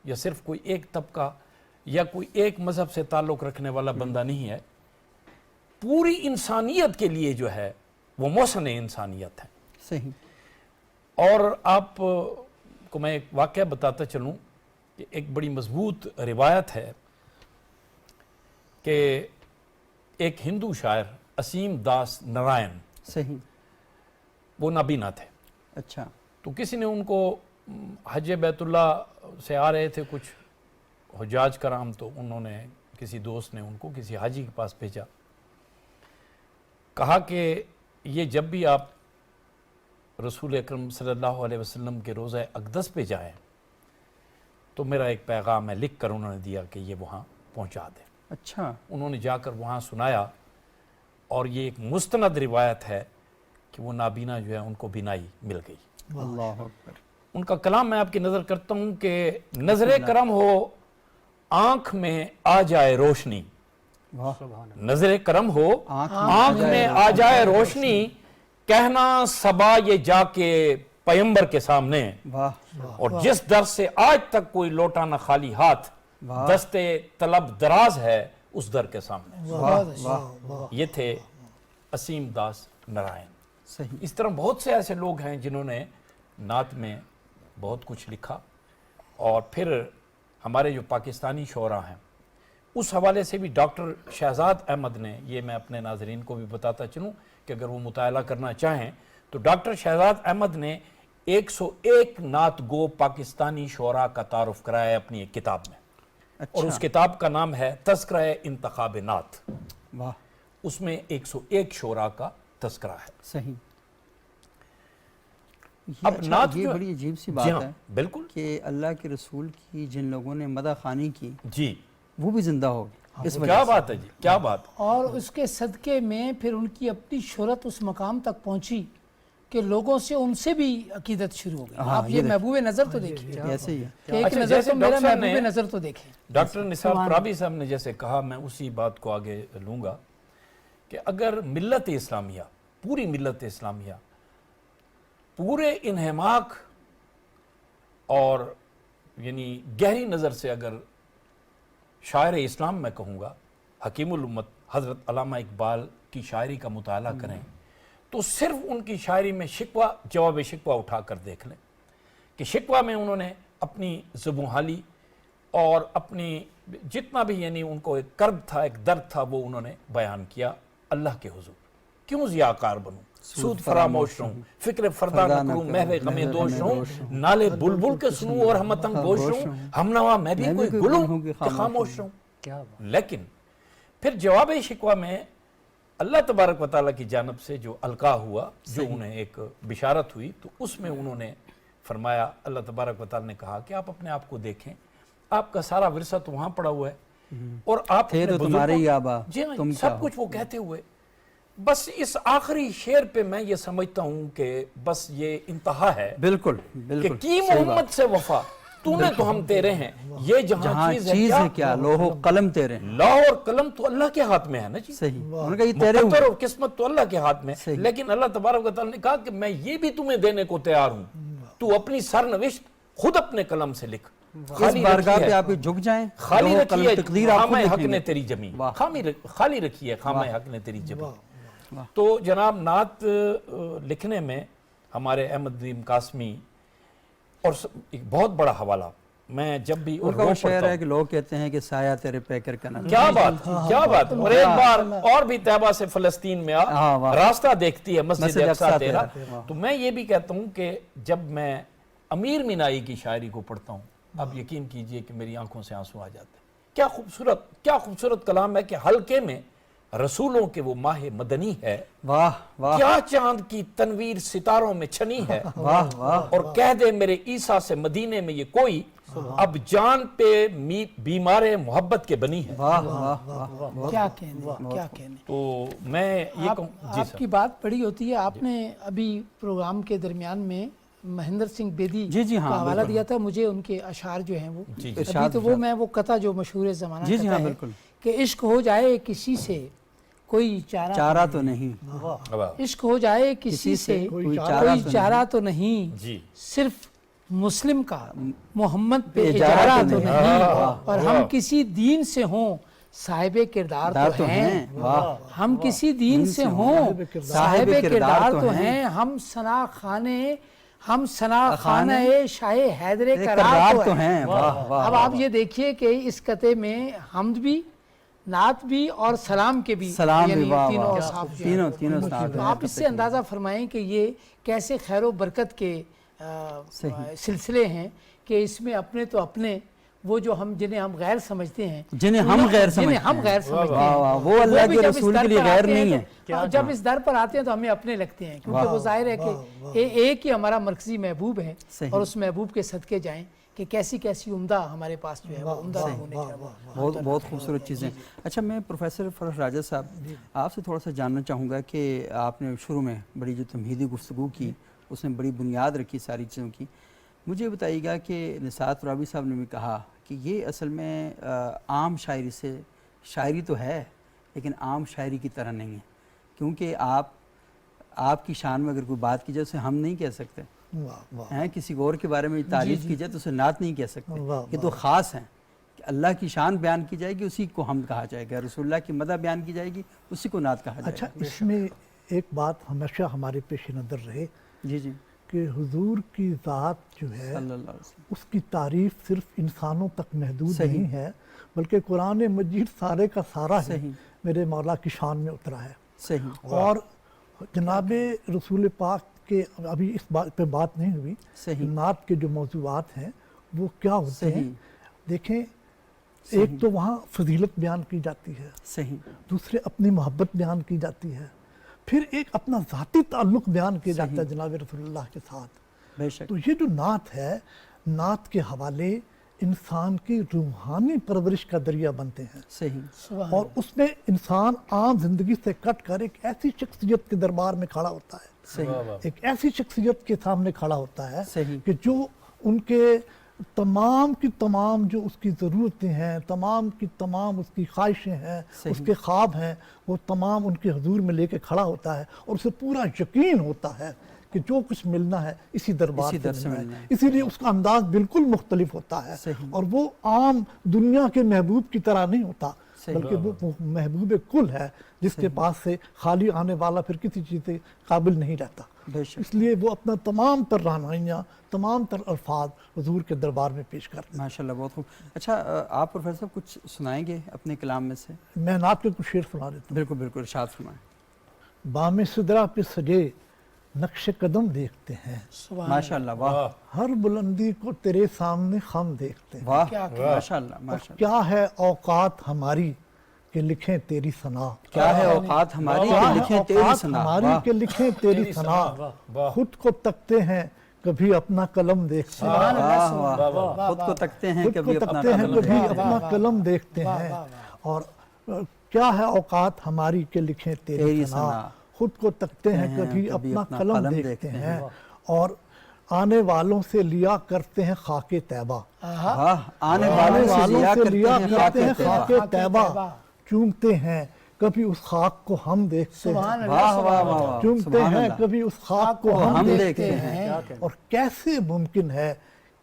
یا صرف کوئی ایک طبقہ یا کوئی ایک مذہب سے تعلق رکھنے والا بندہ نہیں ہے، پوری انسانیت کے لیے جو ہے وہ محسن انسانیت ہے. صحیح. اور آپ کو میں ایک واقعہ بتاتا چلوں کہ ایک بڑی مضبوط روایت ہے کہ ایک ہندو شاعر اسیم داس نارائن، صحیح، وہ نابینا تھے. اچھا. تو کسی نے ان کو حج بیت اللہ سے آ رہے تھے کچھ حجاج کرام، تو انہوں نے کسی دوست نے ان کو کسی حاجی کے پاس بھیجا، کہا کہ یہ جب بھی آپ رسول اکرم صلی اللہ علیہ وسلم کے روضہ اقدس پہ جائیں تو میرا ایک پیغام ہے، لکھ کر انہوں نے دیا کہ یہ وہاں پہنچا دیں. اچھا. انہوں نے جا کر وہاں سنایا، اور یہ ایک مستند روایت ہے کہ وہ نابینا جو ہے ان کو بینائی مل گئی. اللہ اکبر. ان کا کلام میں آپ کی نظر کرتا ہوں کہ نظر کرم ہو آنکھ میں آ جائے روشنی، نظر کرم ہو آنکھ میں آ جائے روشنی، کہنا صبا یہ جا کے پیمبر کے سامنے، اور جس در سے آج تک کوئی لوٹا نہ خالی ہاتھ، دست طلب دراز ہے اس در کے سامنے. بہت اچھا. یہ تھے اسیم داس نارائن. صحیح. اس طرح بہت سے ایسے لوگ ہیں جنہوں نے نعت میں بہت کچھ لکھا. اور پھر ہمارے جو پاکستانی شعراء ہیں اس حوالے سے بھی ڈاکٹر شہزاد احمد نے, یہ میں اپنے ناظرین کو بھی بتاتا چلوں کہ اگر وہ مطالعہ کرنا چاہیں تو ڈاکٹر شہزاد احمد نے 101 نعت گو پاکستانی شعراء کا تعارف کرایا ہے اپنی ایک کتاب میں. اور اس کتاب کا نام ہے تذکرہ انتخاب نعت. واہ. اس میں 101 شعراء کا تذکرہ ہے. صحیح. اب نعت یہ جو بڑی عجیب سی جی بات ہاں ہے بالکل کہ اللہ کے رسول کی جن لوگوں نے مدح خوانی کی جی وہ بھی زندہ ہو گئے اس وجہ کیا سے. بات ہے جی, کیا بات. اور اس کے صدقے میں پھر ان کی اپنی شہرت اس مقام تک پہنچی کہ لوگوں سے ان سے بھی عقیدت شروع ہو گئی. ہاں، آپ یہ محبوب نظر تو دیکھیں, ایسے ہی ہے. کہ ایک اچھا، نظر جیسے تو میرا ڈاکٹر صاحب محبوب نے- نظر تو دیکھیں. ڈاکٹر نثار ترابی صاحب نے جیسے کہا, میں اسی بات کو آگے لوں گا کہ اگر ملت اسلامیہ, پوری ملت اسلامیہ پورے انہماک اور یعنی گہری نظر سے اگر شاعر اسلام میں کہوں گا حکیم الامت حضرت علامہ اقبال کی شاعری کا مطالعہ کریں تو صرف ان کی شاعری میں شکوہ جواب شکوہ اٹھا کر دیکھ لیں کہ شکوہ میں انہوں نے اپنی زبوں حالی اور اپنی جتنا بھی یعنی ان کو ایک کرب تھا, ایک درد تھا, وہ انہوں نے بیان کیا اللہ کے حضور. کیوں ضیاءکار بنوں, سود فراموش رہوں, فکر فردا نہ کروں, محو غم دوش رہوں, نالے بلبل کے سنوں اور ہم اتنگ گوش رہوں, ہم نوا میں بھی کوئی گلوں کہ خاموش رہوں. لیکن پھر جواب شکوہ میں اللہ تبارک و تعالیٰ کی جانب سے جو القاء ہوا, جو انہیں ایک بشارت ہوئی, تو اس میں انہوں نے فرمایا, اللہ تبارک و تعالیٰ نے کہا کہ آپ اپنے آپ کو دیکھیں, آپ کا سارا ورثہ تو وہاں پڑا ہوا ہے اور آپ تھے تو تمہارے ہی آبا, جی ہاں تم کیا سب کچھ وہ کہتے ہوئے, بس اس آخری شعر پہ میں یہ سمجھتا ہوں کہ بس یہ انتہا ہے بالکل کہ بالکل کی محمد سے وفا, تو نے تو ہم تیرے ہیں, یہ جہاں چیز ہے کیا لوح و قلم تیرے, لاہ اور قلم تو اللہ کے ہاتھ میں ہے نا جی. صحیح. انہوں نے کہا یہ تیرے مقدر ہوئے. اور قسمت تو اللہ کے ہاتھ میں, لیکن اللہ تبارک و تعالیٰ نے کہا کہ میں یہ بھی تمہیں دینے کو تیار ہوں, تو اپنی سرنوشت خود اپنے قلم سے لکھ. اس بارگاہ پہ آپ جھک جائیں, خالی لوح و رکھی قلم تقدیر ہے آپ خود خامہ حق لکھیں نے گے. تیری زمین, واہ. خالی رکھی ہے خامہ حق نے تیری زمین. تو جناب نعت لکھنے میں ہمارے احمد ندیم قاسمی اور ایک بہت بڑا حوالہ, میں جب بھی ان کا وہ شعر ہے کہ لوگ کہتے ہیں کہ سایہ تیرے پیکر کا نہ, کیا بات, کیا بات. اور ایک بار اور بھی طیبہ سے فلسطین میں آ, راستہ دیکھتی ہے مسجد اقصیٰ تیرا. تو میں یہ بھی کہتا ہوں کہ جب میں امیر مینائی کی شاعری کو پڑھتا ہوں, اب یقین کیجئے کہ میری آنکھوں سے آنسو آ جاتے ہیں. کیا خوبصورت کلام ہے کہ حلقے میں رسولوں کے وہ ماہ مدنی ہے, واہ واہ کیا چاند کی تنویر ستاروں میں چھنی ہے, واہ واہ, اور کہہ دے میرے عیسیٰ سے مدینے میں یہ کوئی اب جان پہ بیمار محبت کے بنی ہے. واہ واہ واہ, کیا کہنے, کیا کہنے. تو میں یہ کہوں جی آپ کی بات بڑی ہوتی ہے. آپ نے ابھی پروگرام کے درمیان میں مہندر سنگھ بیدی جی ہاں کا حوالہ دیا تھا, مجھے ان کے اشعار جو ہیں وہ جی ابھی تو وہ میں وہ قطع جو مشہور زمانہ جی قطع ہاں ہے بالکل, کہ عشق ہو جائے کسی سے کوئی چارہ تو نہیں, عشق ہو جائے کسی سے کوئی کوئی چارہ تو نہیں, جی صرف مسلم کا محمد پہ اجارہ تو نہیں, اور ہم کسی دین سے ہوں صاحب کردار تو ہیں, ہم کسی دین سے ہوں صاحب کردار تو ہیں, ہم ثنا خانہ شاہ حیدر کرار تو ہیں. اب آپ یہ دیکھیے کہ اس قطعے میں حمد بھی, نعت بھی اور سلام کے بھی, یعنی تینوں آپ اس سے اندازہ فرمائیں کہ یہ کیسے خیر و برکت کے سلسلے ہیں کہ اس میں اپنے تو اپنے وہ جو ہم جنہیں ہم غیر سمجھتے ہیں, جنہیں ہم غیر سمجھتے ہیں, وہ اللہ کے رسول کے لیے غیر نہیں ہے. جب اس در پر آتے ہیں تو ہمیں اپنے لگتے ہیں, کیونکہ وہ ظاہر ہے کہ ایک ہی ہمارا مرکزی محبوب ہے, اور اس محبوب کے صدقے جائیں کہ کیسی کیسی عمدہ ہمارے پاس جو ہے وہ عمدہ ہونے کا. بہت خوبصورت چیزیں. اچھا, میں پروفیسر فرح راجہ صاحب آپ سے تھوڑا سا جاننا چاہوں گا کہ آپ نے شروع میں بڑی جو تمہیدی گفتگو کی, اس نے بڑی بنیاد رکھی ساری چیزوں کی. مجھے بتائیے گا کہ نثار ترابی صاحب نے بھی کہا کہ یہ اصل میں عام شاعری سے, شاعری تو ہے لیکن عام شاعری کی طرح نہیں ہے, کیونکہ آپ کی شان میں اگر کوئی بات کی جائے اسے ہم نہیں کہہ سکتے ہیں, کسی اور کے بارے میں تعریف کی جائے تو اسے نعت نہیں کہہ سکتے. یہ تو خاص ہیں کہ اللہ کی شان بیان کی جائے گی اسی کو حمد کہا جائے گا، رسول اللہ کی مدح بیان کی جائے گی اسی کو نعت کہا جائے اچھا گا۔ اس میں ایک بات ہمیشہ ہمارے پیش نظر رہے جی جی کہ حضور کی ذات جو ہے صلی اللہ علیہ وسلم، اس کی تعریف صرف انسانوں تک محدود صحیح۔ نہیں ہے، بلکہ قرآن مجید سارے کا سارا ہی صحیح۔ میرے مولا کی شان میں اترا ہے۔ صحیح اور جناب رسول پاک کے ابھی اس بات پہ بات نہیں ہوئی، صحیح نعت کے جو موضوعات ہیں وہ کیا ہوتے ہیں؟ صحیح دیکھیں، ایک تو وہاں فضیلت بیان کی جاتی ہے، صحیح دوسرے اپنی محبت بیان کی جاتی ہے، پھر ایک اپنا ذاتی تعلق بیان کیا جاتا ہے صحیح۔ جناب رسول اللہ کے ساتھ۔ بے شک، تو یہ جو نعت ہے، نعت کے حوالے انسان کی روحانی پرورش کا ذریعہ بنتے ہیں، صحیح سبحان اور اس میں انسان عام زندگی سے کٹ کر ایک ایسی شخصیت کے دربار میں کھڑا ہوتا ہے، صحیح ایک ایسی شخصیت کے سامنے کھڑا ہوتا ہے صحیح کہ جو ان کے تمام کی تمام جو اس کی ضرورتیں ہیں، تمام کی تمام اس کی خواہشیں ہیں، صحیح۔ اس کے خواب ہیں، وہ تمام ان کے حضور میں لے کے کھڑا ہوتا ہے، اور اسے پورا یقین ہوتا ہے کہ جو کچھ ملنا ہے اسی دربار اسی در سے سے ملنا ملنا ہے۔ ہے۔ اسی لیے اس کا انداز بالکل مختلف ہوتا ہے، صحیح۔ اور وہ عام دنیا کے محبوب کی طرح نہیں ہوتا، صحیح۔ بلکہ وہ محبوب کل ہے جس کے پاس سے خالی آنے والا پھر کسی چیز کے قابل نہیں رہتا۔ بے شک، اس لیے وہ اپنا تمام تر رہنمائیاں، تمام تر الفاظ حضور کے دربار میں پیش کرتے ہیں۔ ماشاء اللہ بہت خوب۔ اچھا آپ پروفیسر صاحب کچھ سنائیں گے اپنے کلام میں سے؟ میں نعت کے کچھ شعر سنا دیتا بالکل بالکل، ارشاد فرمائیں۔ ہوں۔ بام سدرا پہ سجے نقش قدم دیکھتے ہیں، سبحان ماشاء اللہ، واہ ہر بلندی کو تیرے سامنے خم دیکھتے ہیں، واہ، کیا ماشاء اللہ ماشاء اللہ۔ کیا ہے اوقات ہماری کہ لکھیں تیری ثنا، کیا ہے اوقات ہماری کیا کہ ہے لکھیں تیری اوقات ثنا، ہماری واہ کہ لکھیں تیری ثنا، واہ خود کو تکتے ہیں کبھی اپنا قلم دیکھتے ہیں، سبحان اللہ، واہ سبحان واہ اللہ، واہ، خود کو تکتے ہیں خود کبھی کو اپنا تکتے ہیں قلم کبھی دیکھتے اپنا ہیں۔ قلم دیکھتے واہ، ہیں، واہ، واہ۔ اور کیا ہے اوقات ہماری کہ لکھیں تیری تیری ثنا، ثنا، خود کو تکتے ہیں کبھی اپنا قلم دیکھتے ہیں، اور آنے والوں سے لیا کرتے ہیں خاک طیبہ، واہ، آنے آنے والوں سے والوں لیا سے کرتے لیا ہیں کرتے ہیں خاک خاک طیبہ۔ طیبہ، چومتے ہیں کبھی اس خاک کو ہم دیکھتے ہیں، سبحان اللہ، واہ واہ سبحان واہ اللہ۔ واہ، چومتے سبحان ہیں اللہ۔ کبھی اس خاک کو ہم ہم دیکھتے دیکھتے ہیں۔ ہیں، اور کیسے ممکن ہے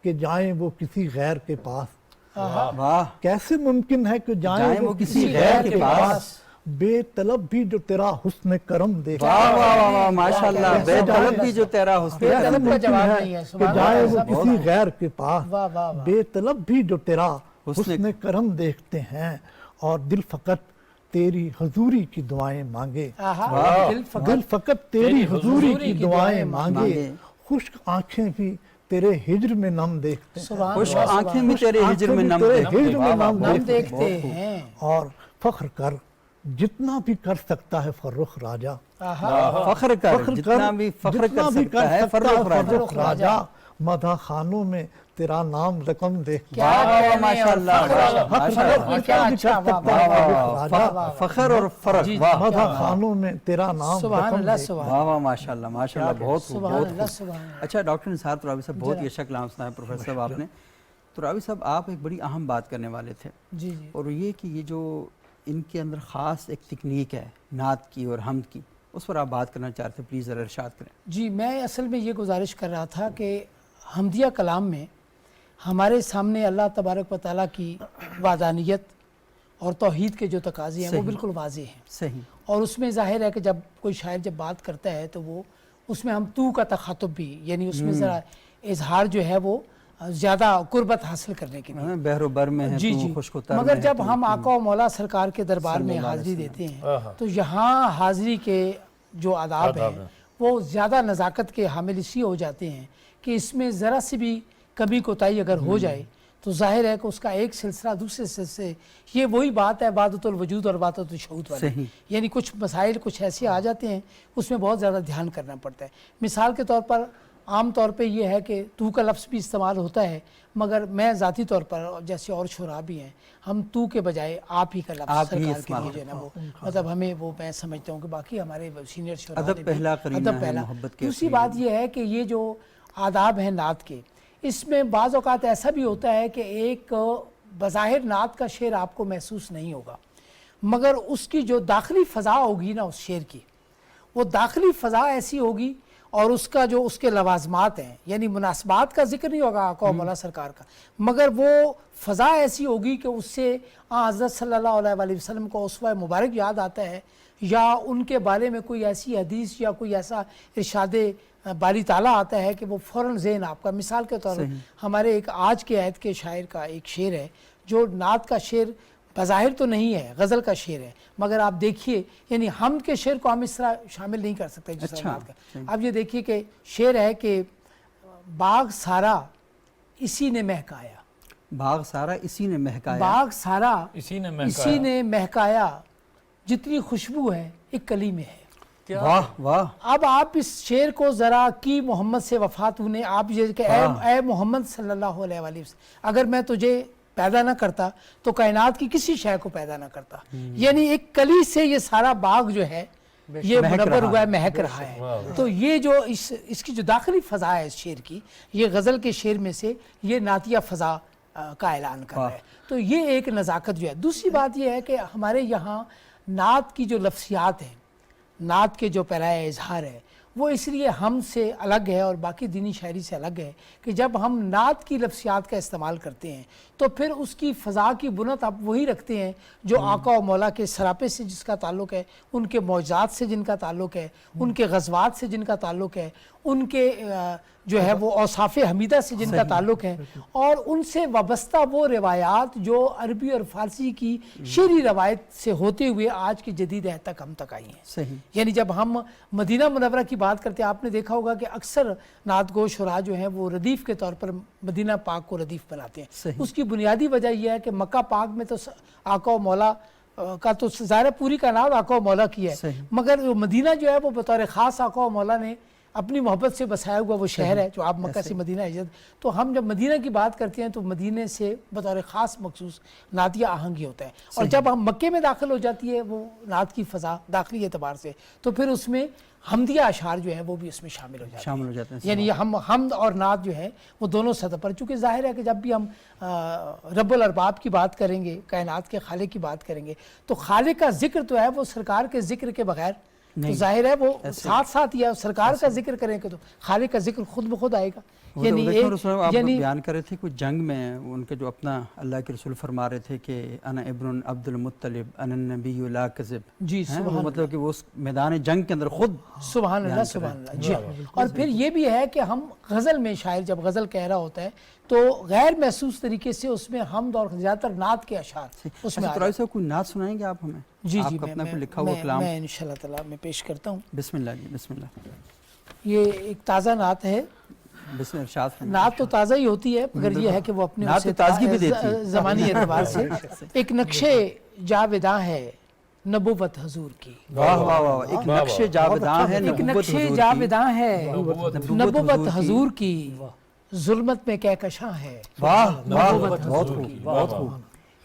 کہ جائیں وہ کسی غیر کے پاس، واہ، کیسے ممکن ہے کہ جائیں وہ کسی غیر کے پاس، بے طلب بھی جو تیرا حسن کرم دیکھتے واہ ہیں، واہ واہ واہ، ماشاء اللہ، بے طلب بھی جو تیرا حسن بے کرم کیسے طلب کا ممکن جواب ہے نہیں ہے، کہ سبحان جائیں اللہ، وہ سبحان کسی اللہ۔ غیر کے پاس، واہ واہ واہ۔ بے طلب بھی جو تیرا حسن حسن کرم دیکھتے ہیں، اور دل فقط تیری حضوری کی دعائیں مانگے، آہا، دل فقط دل فقط تیری حضوری کی کی دعائیں دعائیں مانگے، مانگے، خشک آنکھیں بھی تیرے ہجر میں نم دیکھتے ہیں، سبحان خوش اللہ، آنکھیں بھی تیرے ہجر میں نم تیرے دیکھتے ہیں۔ ہجر میں واہ واہ، نم بہت نم خوب، دیکھتے بہت خوب۔ ہیں، اور فخر کر جتنا بھی کر سکتا ہے فرخ راجہ، آہا، فخر کر فخر جتنا بھی فخر جتنا کر بھی سکتا ہے فرخ راجہ۔ فرخ راجہ، مدح خانوں میں تیرا نام رقم دیکھتے کیا واہ واہ، کہنے ماشاء اور اللہ، فخر اور ماشاء اللہ، فخر کیا اچھا، واہ واہ واہ، واہ، واہ، فخر اور فرق، واہ مدح خانوں میں تیرا نام سبحان رقم اللہ، دیکھتے سبحان واہ واہ، ماشاء اللہ ماشاء اللہ، بہت خوب سبحان بہت اللہ، خوب۔ سبحان اللہ۔ اچھا ڈاکٹر نثار ترابی صاحب، بہت ہی اچھا کلام سنایا پروفیسر صاحب آپ نے۔ ترابی صاحب آپ ایک بڑی اہم بات کرنے والے تھے، جی جی، اور یہ کہ یہ جو ان کے اندر خاص ایک تکنیک ہے نعت کی اور حمد کی، اس پر آپ بات کرنا چاہتے ہیں، پلیز ذرا ارشاد کریں۔ جی میں اصل میں یہ گزارش کر رہا تھا کہ حمدیہ کلام میں ہمارے سامنے اللہ تبارک و تعالیٰ کی وحدانیت اور توحید کے جو تقاضے ہیں وہ صحیح۔ بالکل واضح ہیں، صحیح، اور اس میں ظاہر ہے کہ جب کوئی شاعر جب بات کرتا ہے تو وہ اس میں ہم تو کا تخاطب بھی، یعنی اس میں ذرا اظہار جو ہے وہ زیادہ قربت حاصل کرنے کے لیے، بحر و بر میں ہے جی تو جی، خشک و تر میں مگر ہے جب تو۔ ہم آقا و مولا سرکار کے دربار صلی میں اللہ علیہ حاضری وسلم۔ دیتے ہیں تو یہاں حاضری کے جو آداب ہیں وہ زیادہ نزاکت کے حامل اس لیے ہو جاتے ہیں کہ اس میں ذرا سی بھی کمی کوتاہی اگر ہو جائے تو ظاہر ہے کہ اس کا ایک سلسلہ دوسرے سلسلے، یہ وہی بات ہے وحدت الوجود اور وحدت الشہود والی، صحیح۔ یعنی کچھ مسائل کچھ ایسے آ جاتے ہیں اس میں بہت زیادہ دھیان کرنا پڑتا ہے۔ مثال کے طور پر عام طور پہ یہ ہے کہ تو کا لفظ بھی استعمال ہوتا ہے، مگر میں ذاتی طور پر جیسے اور شعراء بھی ہیں ہم تو کے بجائے آپ ہی کا لفظ آپ ہی سرکار کے استعمال لیے جو ہے نا وہ مطلب ہمیں وہ میں سمجھتا ہوں کہ باقی ہمارے سینئر شعراء ادب نے بھی پہلا قرینہ ادب ہے پہلا۔ محبت کے دوسری اصول۔ بات یہ ہے کہ یہ جو آداب ہیں نعت کے، اس میں بعض اوقات ایسا بھی ہوتا ہے کہ ایک بظاہر نعت کا شعر آپ کو محسوس نہیں ہوگا، مگر اس کی جو داخلی فضا ہوگی نا اس شعر کی، وہ داخلی فضا ایسی ہوگی اور اس کا جو اس کے لوازمات ہیں، یعنی مناسبات کا ذکر نہیں ہوگا آقا و مولا سرکار کا، مگر وہ فضا ایسی ہوگی کہ اس سے حضرت صلی اللہ علیہ وآلہ وسلم کو اسوہ مبارک یاد آتا ہے، یا ان کے بارے میں کوئی ایسی حدیث یا کوئی ایسا ارشاد باری تعالیٰ آتا ہے کہ وہ فوراً ذہن آپ کا، مثال کے طور پر ہمارے ایک آج کے عہد کے شاعر کا ایک شعر ہے جو نعت کا شعر بظاہر تو نہیں ہے، غزل کا شعر ہے، مگر آپ دیکھیے یعنی حمد کے شعر کو ہم اس طرح شامل نہیں کر سکتے جس طرح نعت کا۔ اب یہ دیکھیے کہ شعر ہے کہ باغ سارا اسی نے مہکایا، باغ سارا اسی نے مہکایا، باغ سارا اسی نے مہکایا، جتنی خوشبو ہے ایک کلی میں ہے۔ واہ واہ، اب آپ اس شعر کو ذرا کی محمد سے وفات ہونے، آپ یہ کہ اے محمد صلی اللہ علیہ وآلہ وسلم، اگر میں تجھے پیدا نہ کرتا تو کائنات کی کسی شے کو پیدا نہ کرتا، یعنی ایک کلی سے یہ سارا باغ جو ہے یہ منور ہوا ہے، مہک رہا ہے۔ تو یہ جو اس کی جو داخلی فضا ہے اس شعر کی، یہ غزل کے شعر میں سے یہ نعتیہ فضا کا اعلان کر رہا ہے، تو یہ ایک نزاکت جو ہے۔ دوسری بات یہ ہے کہ ہمارے یہاں نعت کی جو لفظیات ہیں، نعت کے جو پیرائے اظہار ہے، وہ اس لیے ہم سے الگ ہے اور باقی دینی شاعری سے الگ ہے کہ جب ہم نعت کی لفظیات کا استعمال کرتے ہیں تو پھر اس کی فضا کی بنت آپ وہی رکھتے ہیں جو آقا و مولا کے سراپے سے جس کا تعلق ہے، ان کے معجزات سے جن کا تعلق ہے، ان کے غزوات سے جن کا تعلق ہے، ان کے جو ہے وہ اوصاف حمیدہ سے جن کا تعلق ہے، اور ان سے وابستہ وہ روایات جو عربی اور فارسی کی شعری روایت سے ہوتے ہوئے آج کی جدید عہد تک ہم تک آئی ہیں۔ صحیح، یعنی جب ہم مدینہ منورہ کی بات کرتے ہیں، آپ نے دیکھا ہوگا کہ اکثر نعت گو شعراء جو ہیں وہ ردیف کے طور پر مدینہ پاک کو ردیف بناتے ہیں۔ اس کی بنیادی وجہ یہ ہے کہ مکہ پاک میں تو آقا و مولا کا تو ظاہر پوری کائنات آقا و مولا کی ہے، مگر مدینہ جو ہے وہ بطور خاص آقا و مولا نے اپنی محبت سے بسایا ہوا وہ شہر ہے جو آپ مکہ سے مدینہ ہجرت، تو ہم جب مدینہ کی بات کرتے ہیں تو مدینہ سے بطور خاص مخصوص نعتیہ آہنگی ہوتا ہے، اور جب ہم مکے میں داخل ہو جاتی ہے وہ نعت کی فضا داخلی اعتبار سے، تو پھر اس میں حمدیہ اشعار جو ہیں وہ بھی اس میں شامل ہو جاتے ہیں، یعنی ہم حمد اور نعت جو ہے وہ دونوں سطح پر، چونکہ ظاہر ہے کہ جب بھی ہم رب الارباب کی بات کریں گے، کائنات کے خالق کی بات کریں گے، تو خالق کا ذکر تو ہے وہ سرکار کے ذکر کے بغیر تو ظاہر ہے وہ ساتھ ساتھ یا سرکار کا ذکر کریں کہ تو خالق کا ذکر خود بخود آئے گا۔ آپ بیان کر رہے تھے کچھ جنگ میں ان کے جو اپنا اللہ کے رسول فرما رہے تھے کہ انا ابن عبد المطلب انا النبی لا کذب، جی وہ مطلب کہ وہ اس میدان جنگ کے اندر خود سبحان اللہ سبحان اللہ، جی۔ اور پھر یہ بھی ہے کہ ہم غزل میں شاعر جب غزل کہہ رہا ہوتا ہے تو غیر محسوس طریقے سے اس میں حمد اور زیادہ تر نعت کے اشعار اس میں تراویح صاحب کوئی نعت سنائیں گے آپ ہمیں؟ جی جی، اپنا کوئی لکھا ہوا کلام میں انشاءاللہ تعالی میں پیش کرتا ہوں۔ بسم اللہ جی، بسم اللہ۔ یہ ایک تازہ نعت ہے، بسم ارشاد نعت تو تازہ ہی ہوتی ہے مگر یہ ہے کہ وہ اپنے نعت تازگی بھی دیتی ہے زمانی اعتبار سے۔ ایک نقشے جاوداں ہے نبوت حضور کی، واہ واہ واہ، ایک نقش جاوداں ہے، ایک نقشے جاوداں ہے نبوت حضور کی، ظلمت میں کہکشاں ہے، واہ واہ، بہت خوب بہت خوب۔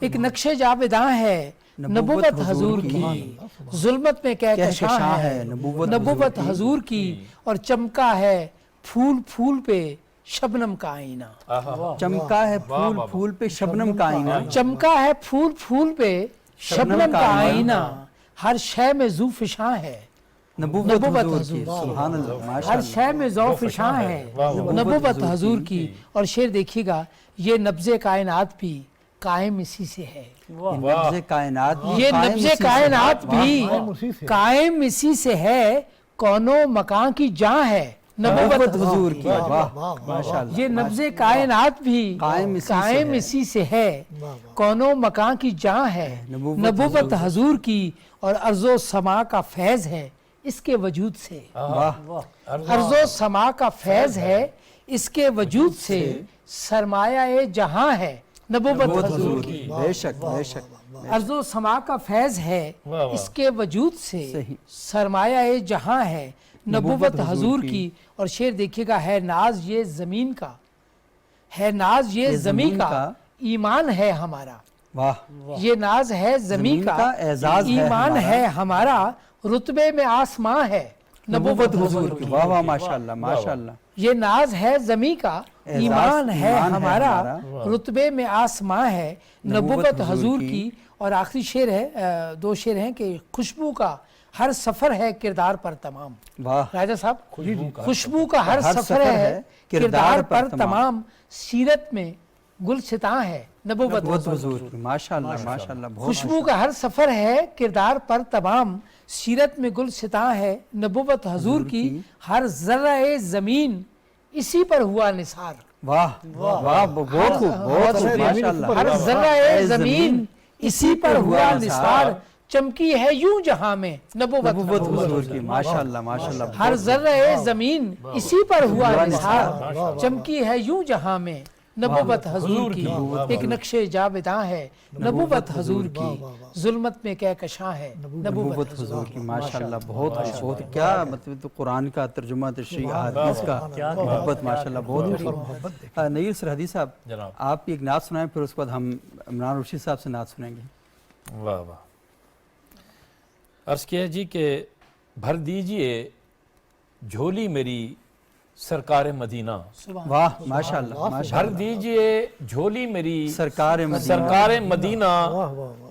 ایک نقشے جاوداں ہے نبوت حضور کی، ظلمت میں کہکشاں ہے نبوت حضور کی، اور چمکا ہے پھول پھول پہ شبنم کا آئینہ، چمکا ہے پھول پھول پہ شبنم کا آئینہ، چمکا ہے پھول پھول پہ شبنم کا آئینہ، ہر شے میں ذو فشاں ہے نبوت حضور کی، سبحان اللہ، ماشاء ہر شے میں ذو فشاں ہے نبوت حضور کی۔ اور شعر دیکھیے گا، یہ نبض کائنات بھی قائم اسی سے ہے، نبض کائنات یہ نبض کائنات بھی قائم اسی سے ہے، کون و مکان کی جاں ہے نبوت حضور کی، واہ ماشاءاللہ، یہ نبض کائنات بھی قائم اسی سے ہے، کون و مکان کی جاں ہے نبوت حضور کی، اور ارض و سما کا فیض ہے اس کے وجود سے، ارض و سما کا فیض ہے اس کے وجود سے، سرمایہ جہاں ہے نبوت حضور کی، بے شک بے شک، ارض و سما کا فیض ہے اس کے وجود سے، سرمایہ جہاں ہے نبوت حضور کی۔ اور شعر دیکھیے گا، ہے ناز یہ زمین کا، ہے ناز یہ زمین کا، ایمان ہے ہمارا، واہ، یہ ناز ہے زمین کا، اعزاز ہے ایمان ہے ہمارا، رتبے میں آسمان ہے نبوت حضور کی، واہ واہ ماشاءاللہ ماشاءاللہ، یہ ناز ہے زمین کا، ایمان ہے ہمارا، رتبے میں آسمان ہے نبوت حضور کی۔ اور آخری شعر ہے، دو شعر ہیں کہ خوشبو کا ہر سفر ہے کردار پر تمام. واہ راجہ صاحب خوشبو کا ہر سفر ہے کردار پر تمام، سیرت میں گلستاں ہے نبوت حضور کی. ماشاء اللہ ماشاء اللہ. خوشبو کا ہر سفر ہے کردار پر تمام، سیرت میں گلستاں ہے نبوت حضور کی، ہر ذرہ زمین اسی پر ہوا نثار. واہ واہ بہت خوب بہت خوب ماشاء اللہ. ہر ذرہ زمین اسی پر ہوا نثار، چمکی ہے یوں جہاں میں نبوت حضور کی. ماشاء اللہ ماشاء اللہ. ہر ذرہ زمین اسی پر ہوا نثار، چمکی ہے یوں جہاں میں نبوت حضور کی. ایک نقش جاوداں ہے نبوت حضور کی، ظلمت میں کہکشاں ہے نبوت حضور کی. ماشاء اللہ بہت بہت کیا مطلب تو قرآن کا ترجمہ تشریح حدیث کا محبت ماشاء اللہ بہت خوب. نیر سرحدی صاحب آپ ایک نعت سنائیں، پھر اس کے بعد ہم عمران رشید صاحب سے نعت سنیں گے. واہ واہ. عرض کیا جی کہ بھر دیجئے جھولی میری سرکار مدینہ. واہ ماشاء اللہ ماشاء بھر دیجئے جھولی میری سرکار مدینہ،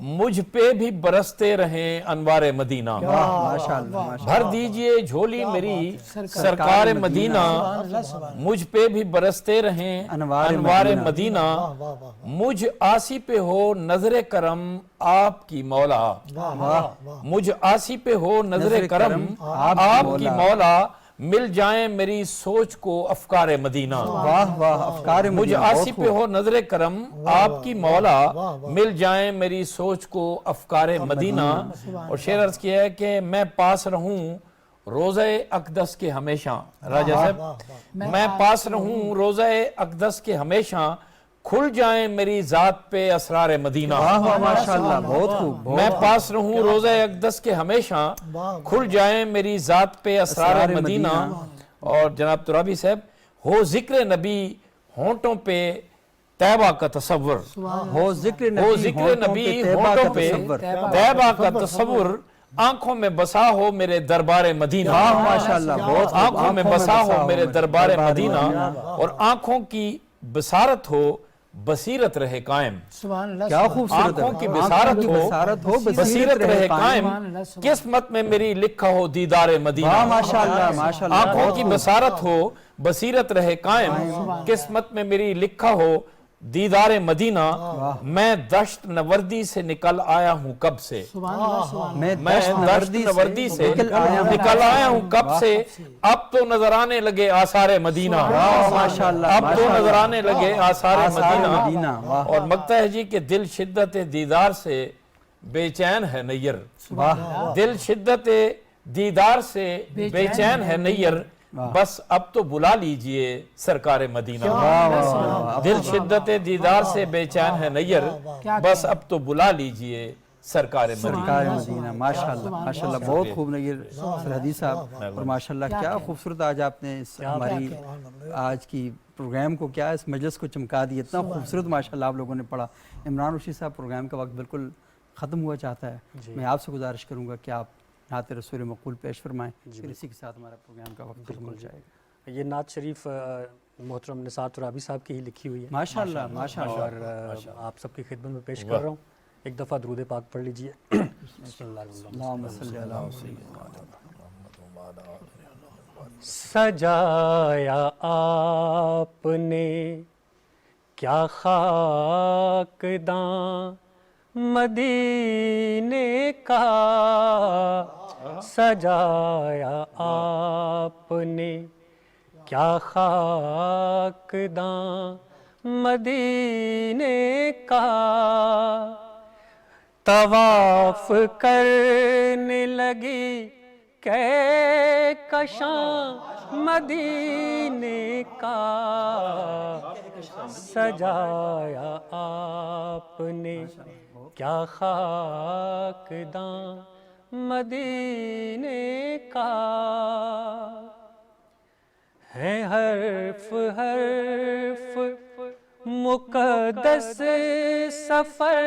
مجھ پہ بھی برستے رہیں انوار مدینہ. ماشاء اللہ. بھر دیجئے جھولی میری سرکار مدینہ، مجھ پہ بھی برستے رہیں انوار مدینہ. مجھ آسی پہ ہو نظر کرم آپ کی مولا، مجھ آسی پہ ہو نظر کرم آپ کی مولا. مل جائیں میری سوچ کو افکار مدینہ. واہ واہ افکار مدینہ. مجھ آسی پہ ہو نظر کرم آپ کی مولا، مل جائیں میری سوچ کو افکار مدینہ. اور شعر عرض کیا ہے کہ میں پاس رہوں روزہ اقدس کے ہمیشہ. راجہ صاحب میں پاس رہوں روزہ اقدس کے ہمیشہ، کھل جائیں میری ذات پہ اسرار مدینہ. ماشاء اللہ بہت خوب. میں پاس رہوں روزہ اقدس کے ہمیشہ، کھل جائیں میری ذات پہ اسرار مدینہ. اور جناب ترابی صاحب ہو ذکر نبی ہونٹوں پہ طیبہ کا تصور، ہو ذکر نبی ہونٹوں پہ طیبہ کا تصور، آنکھوں میں بسا ہو میرے دربار مدینہ. ماشاء اللہ بہت. آنکھوں میں بسا ہو میرے دربار مدینہ، اور آنکھوں کی بصارت ہو بصیرت رہے قائم. سبحان اللہ. کیا خوبصورت ہے. آنکھوں کی بصارت ہو بصیرت رہے قائم، قسمت میں میری لکھا ہو دیدار مدینہ. ماشاء اللہ ماشاء اللہ. آنکھوں کی بصارت ہو بصیرت رہے قائم، قسمت میں میری لکھا ہو دیدار مدینہ. میں دشت نوردی سے نکل آیا ہوں کب سے، میں دشت نوردی سے نکل آیا ہوں کب سے، اب تو نظر آنے لگے آثار مدینہ. اب تو نظر آنے لگے آثار مدینہ. اور مگتا ہے جی کہ دل شدت دیدار سے بے چین ہے نیر، دل شدت دیدار سے بے چین ہے نیر. بس اب تو بلا لیجئے سرکار مدینہ. دل شدت دیدار سے بے چین ہے نیر، بس اب تو بلا لیجئے سرکار مدینہ. ماشاءاللہ ماشاءاللہ بہت خوب نیر سرحدی صاحب. اور ماشاءاللہ کیا خوبصورت آج آپ نے ہماری آج کی پروگرام کو، کیا اس مجلس کو چمکا دی. اتنا خوبصورت ماشاءاللہ آپ لوگوں نے پڑھا. عمران رشید صاحب پروگرام کا وقت بالکل ختم ہوا چاہتا ہے. میں آپ سے گزارش کروں گا کہ آپ نعت رسول مقبول پیش فرمائیں. پھر اسی کے ساتھ ہمارا پروگرام کا وقت ختم ہو جائے گا. یہ نعت شریف محترم نثار ترابی صاحب کی ہی لکھی ہوئی ہے. ماشاءاللہ ماشاءاللہ. اور آپ سب کی خدمت میں پیش کر رہا ہوں. ایک دفعہ درود پاک پڑھ لیجئے. بسم اللہ اللہم صلی علی سیدنا سجایا آپ نے کیا خاکداں مدینے کا، سجایا آپ نے کیا خاکداں مدینے کا. طواف کرنے لگی کہکشاں مدینے کا، سجایا آپ نے کیا خاکداں مدینے کا. ہے حرف حرف مقدس سفر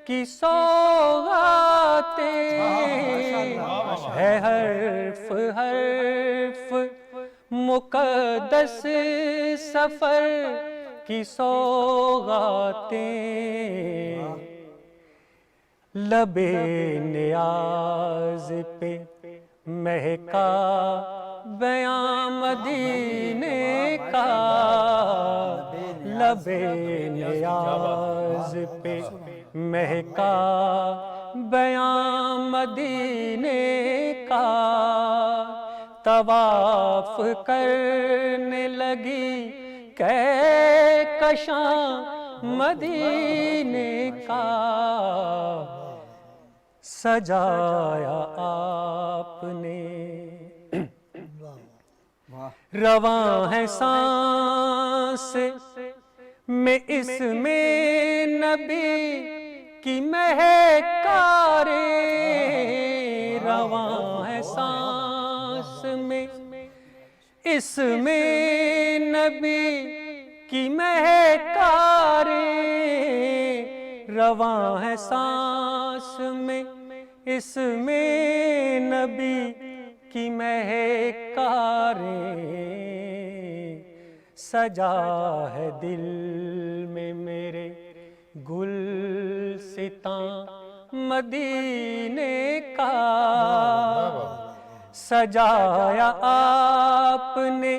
کی سوغاتیں، ہے حرف حرف مقدس سفر کی سوغاتیں. لبے نیاز پہ مہکا بیاں مدینے کا، لبے نیاز پہ مہکا بیاں مدینے کا، طواف کرنے لگی کہکشاں مدینے کا، سجایا آپ نے رواں ہے سانس میں اس میں نبی کی مہکاریں، رواں ہے سانس میں اس میں نبی کی مہکاریں، رواں ہے سانس میں اس میں نبی کی مہکاریں، سجا ہے دل میں میرے گلستاں مدینے کا، سجایا آپ نے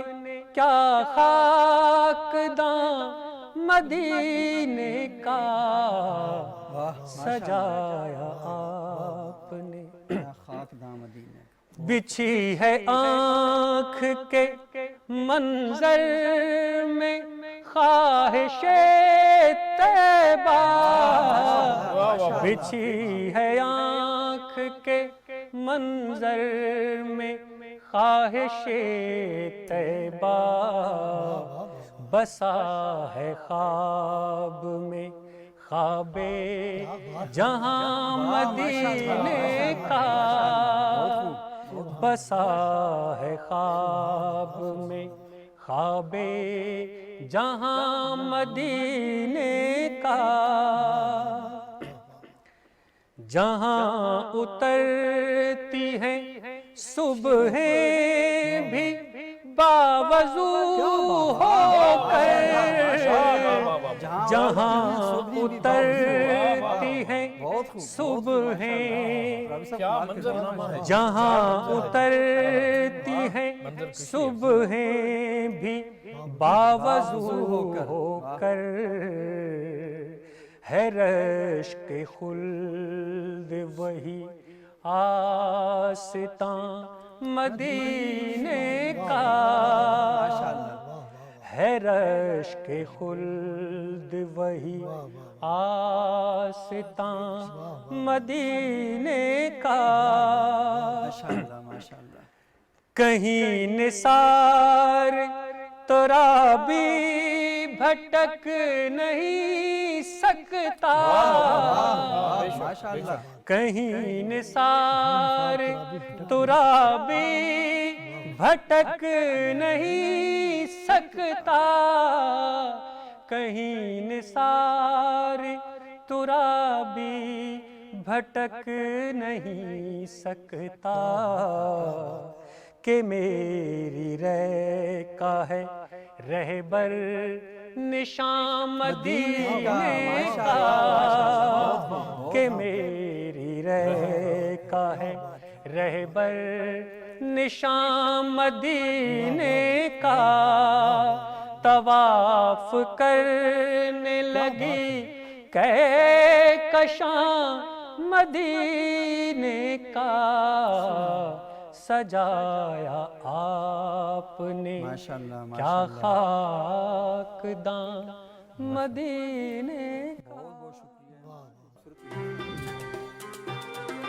کیا خاکداں مدینے کا، سجایا آپ نے خاکداں مدینے کا۔ بچھی ہے آنکھ کے منظر میں خواہش طیبہ، بچھی ہے آنکھ کے منظر میں خواہش طیبہ، بسا ہے خواب میں خواب جہاں مدینے کا، بسا ہے خواب میں خواب جہاں مدینے کا، جہاں اترتی ہیں صبحیں بھی باوضو ہو کر، جہاں اترتی ہیں صبحیں، جہاں اترتی ہیں صبحیں بھی باوضو ہو کر، ہے رشک خلد وہی آستاں مدینے کا، ہے رشک خلد وہی آستاں مدینے کا، کہیں نثار ترابی بھٹک نہیں سکتا، کہیں نثار ترابی بھٹک نہیں سکتا، کہیں نثار ترابی بھٹک نہیں سکتا، کہ میری رہ کا ہے رہبر نشان مدینے کا، کہ میری رہ کا ہے رہبر نشان مدینے کا، طواف کرنے لگی کہکشاں مدینے کا، سجایا آپ نے کیا خاکداں مدینے کا۔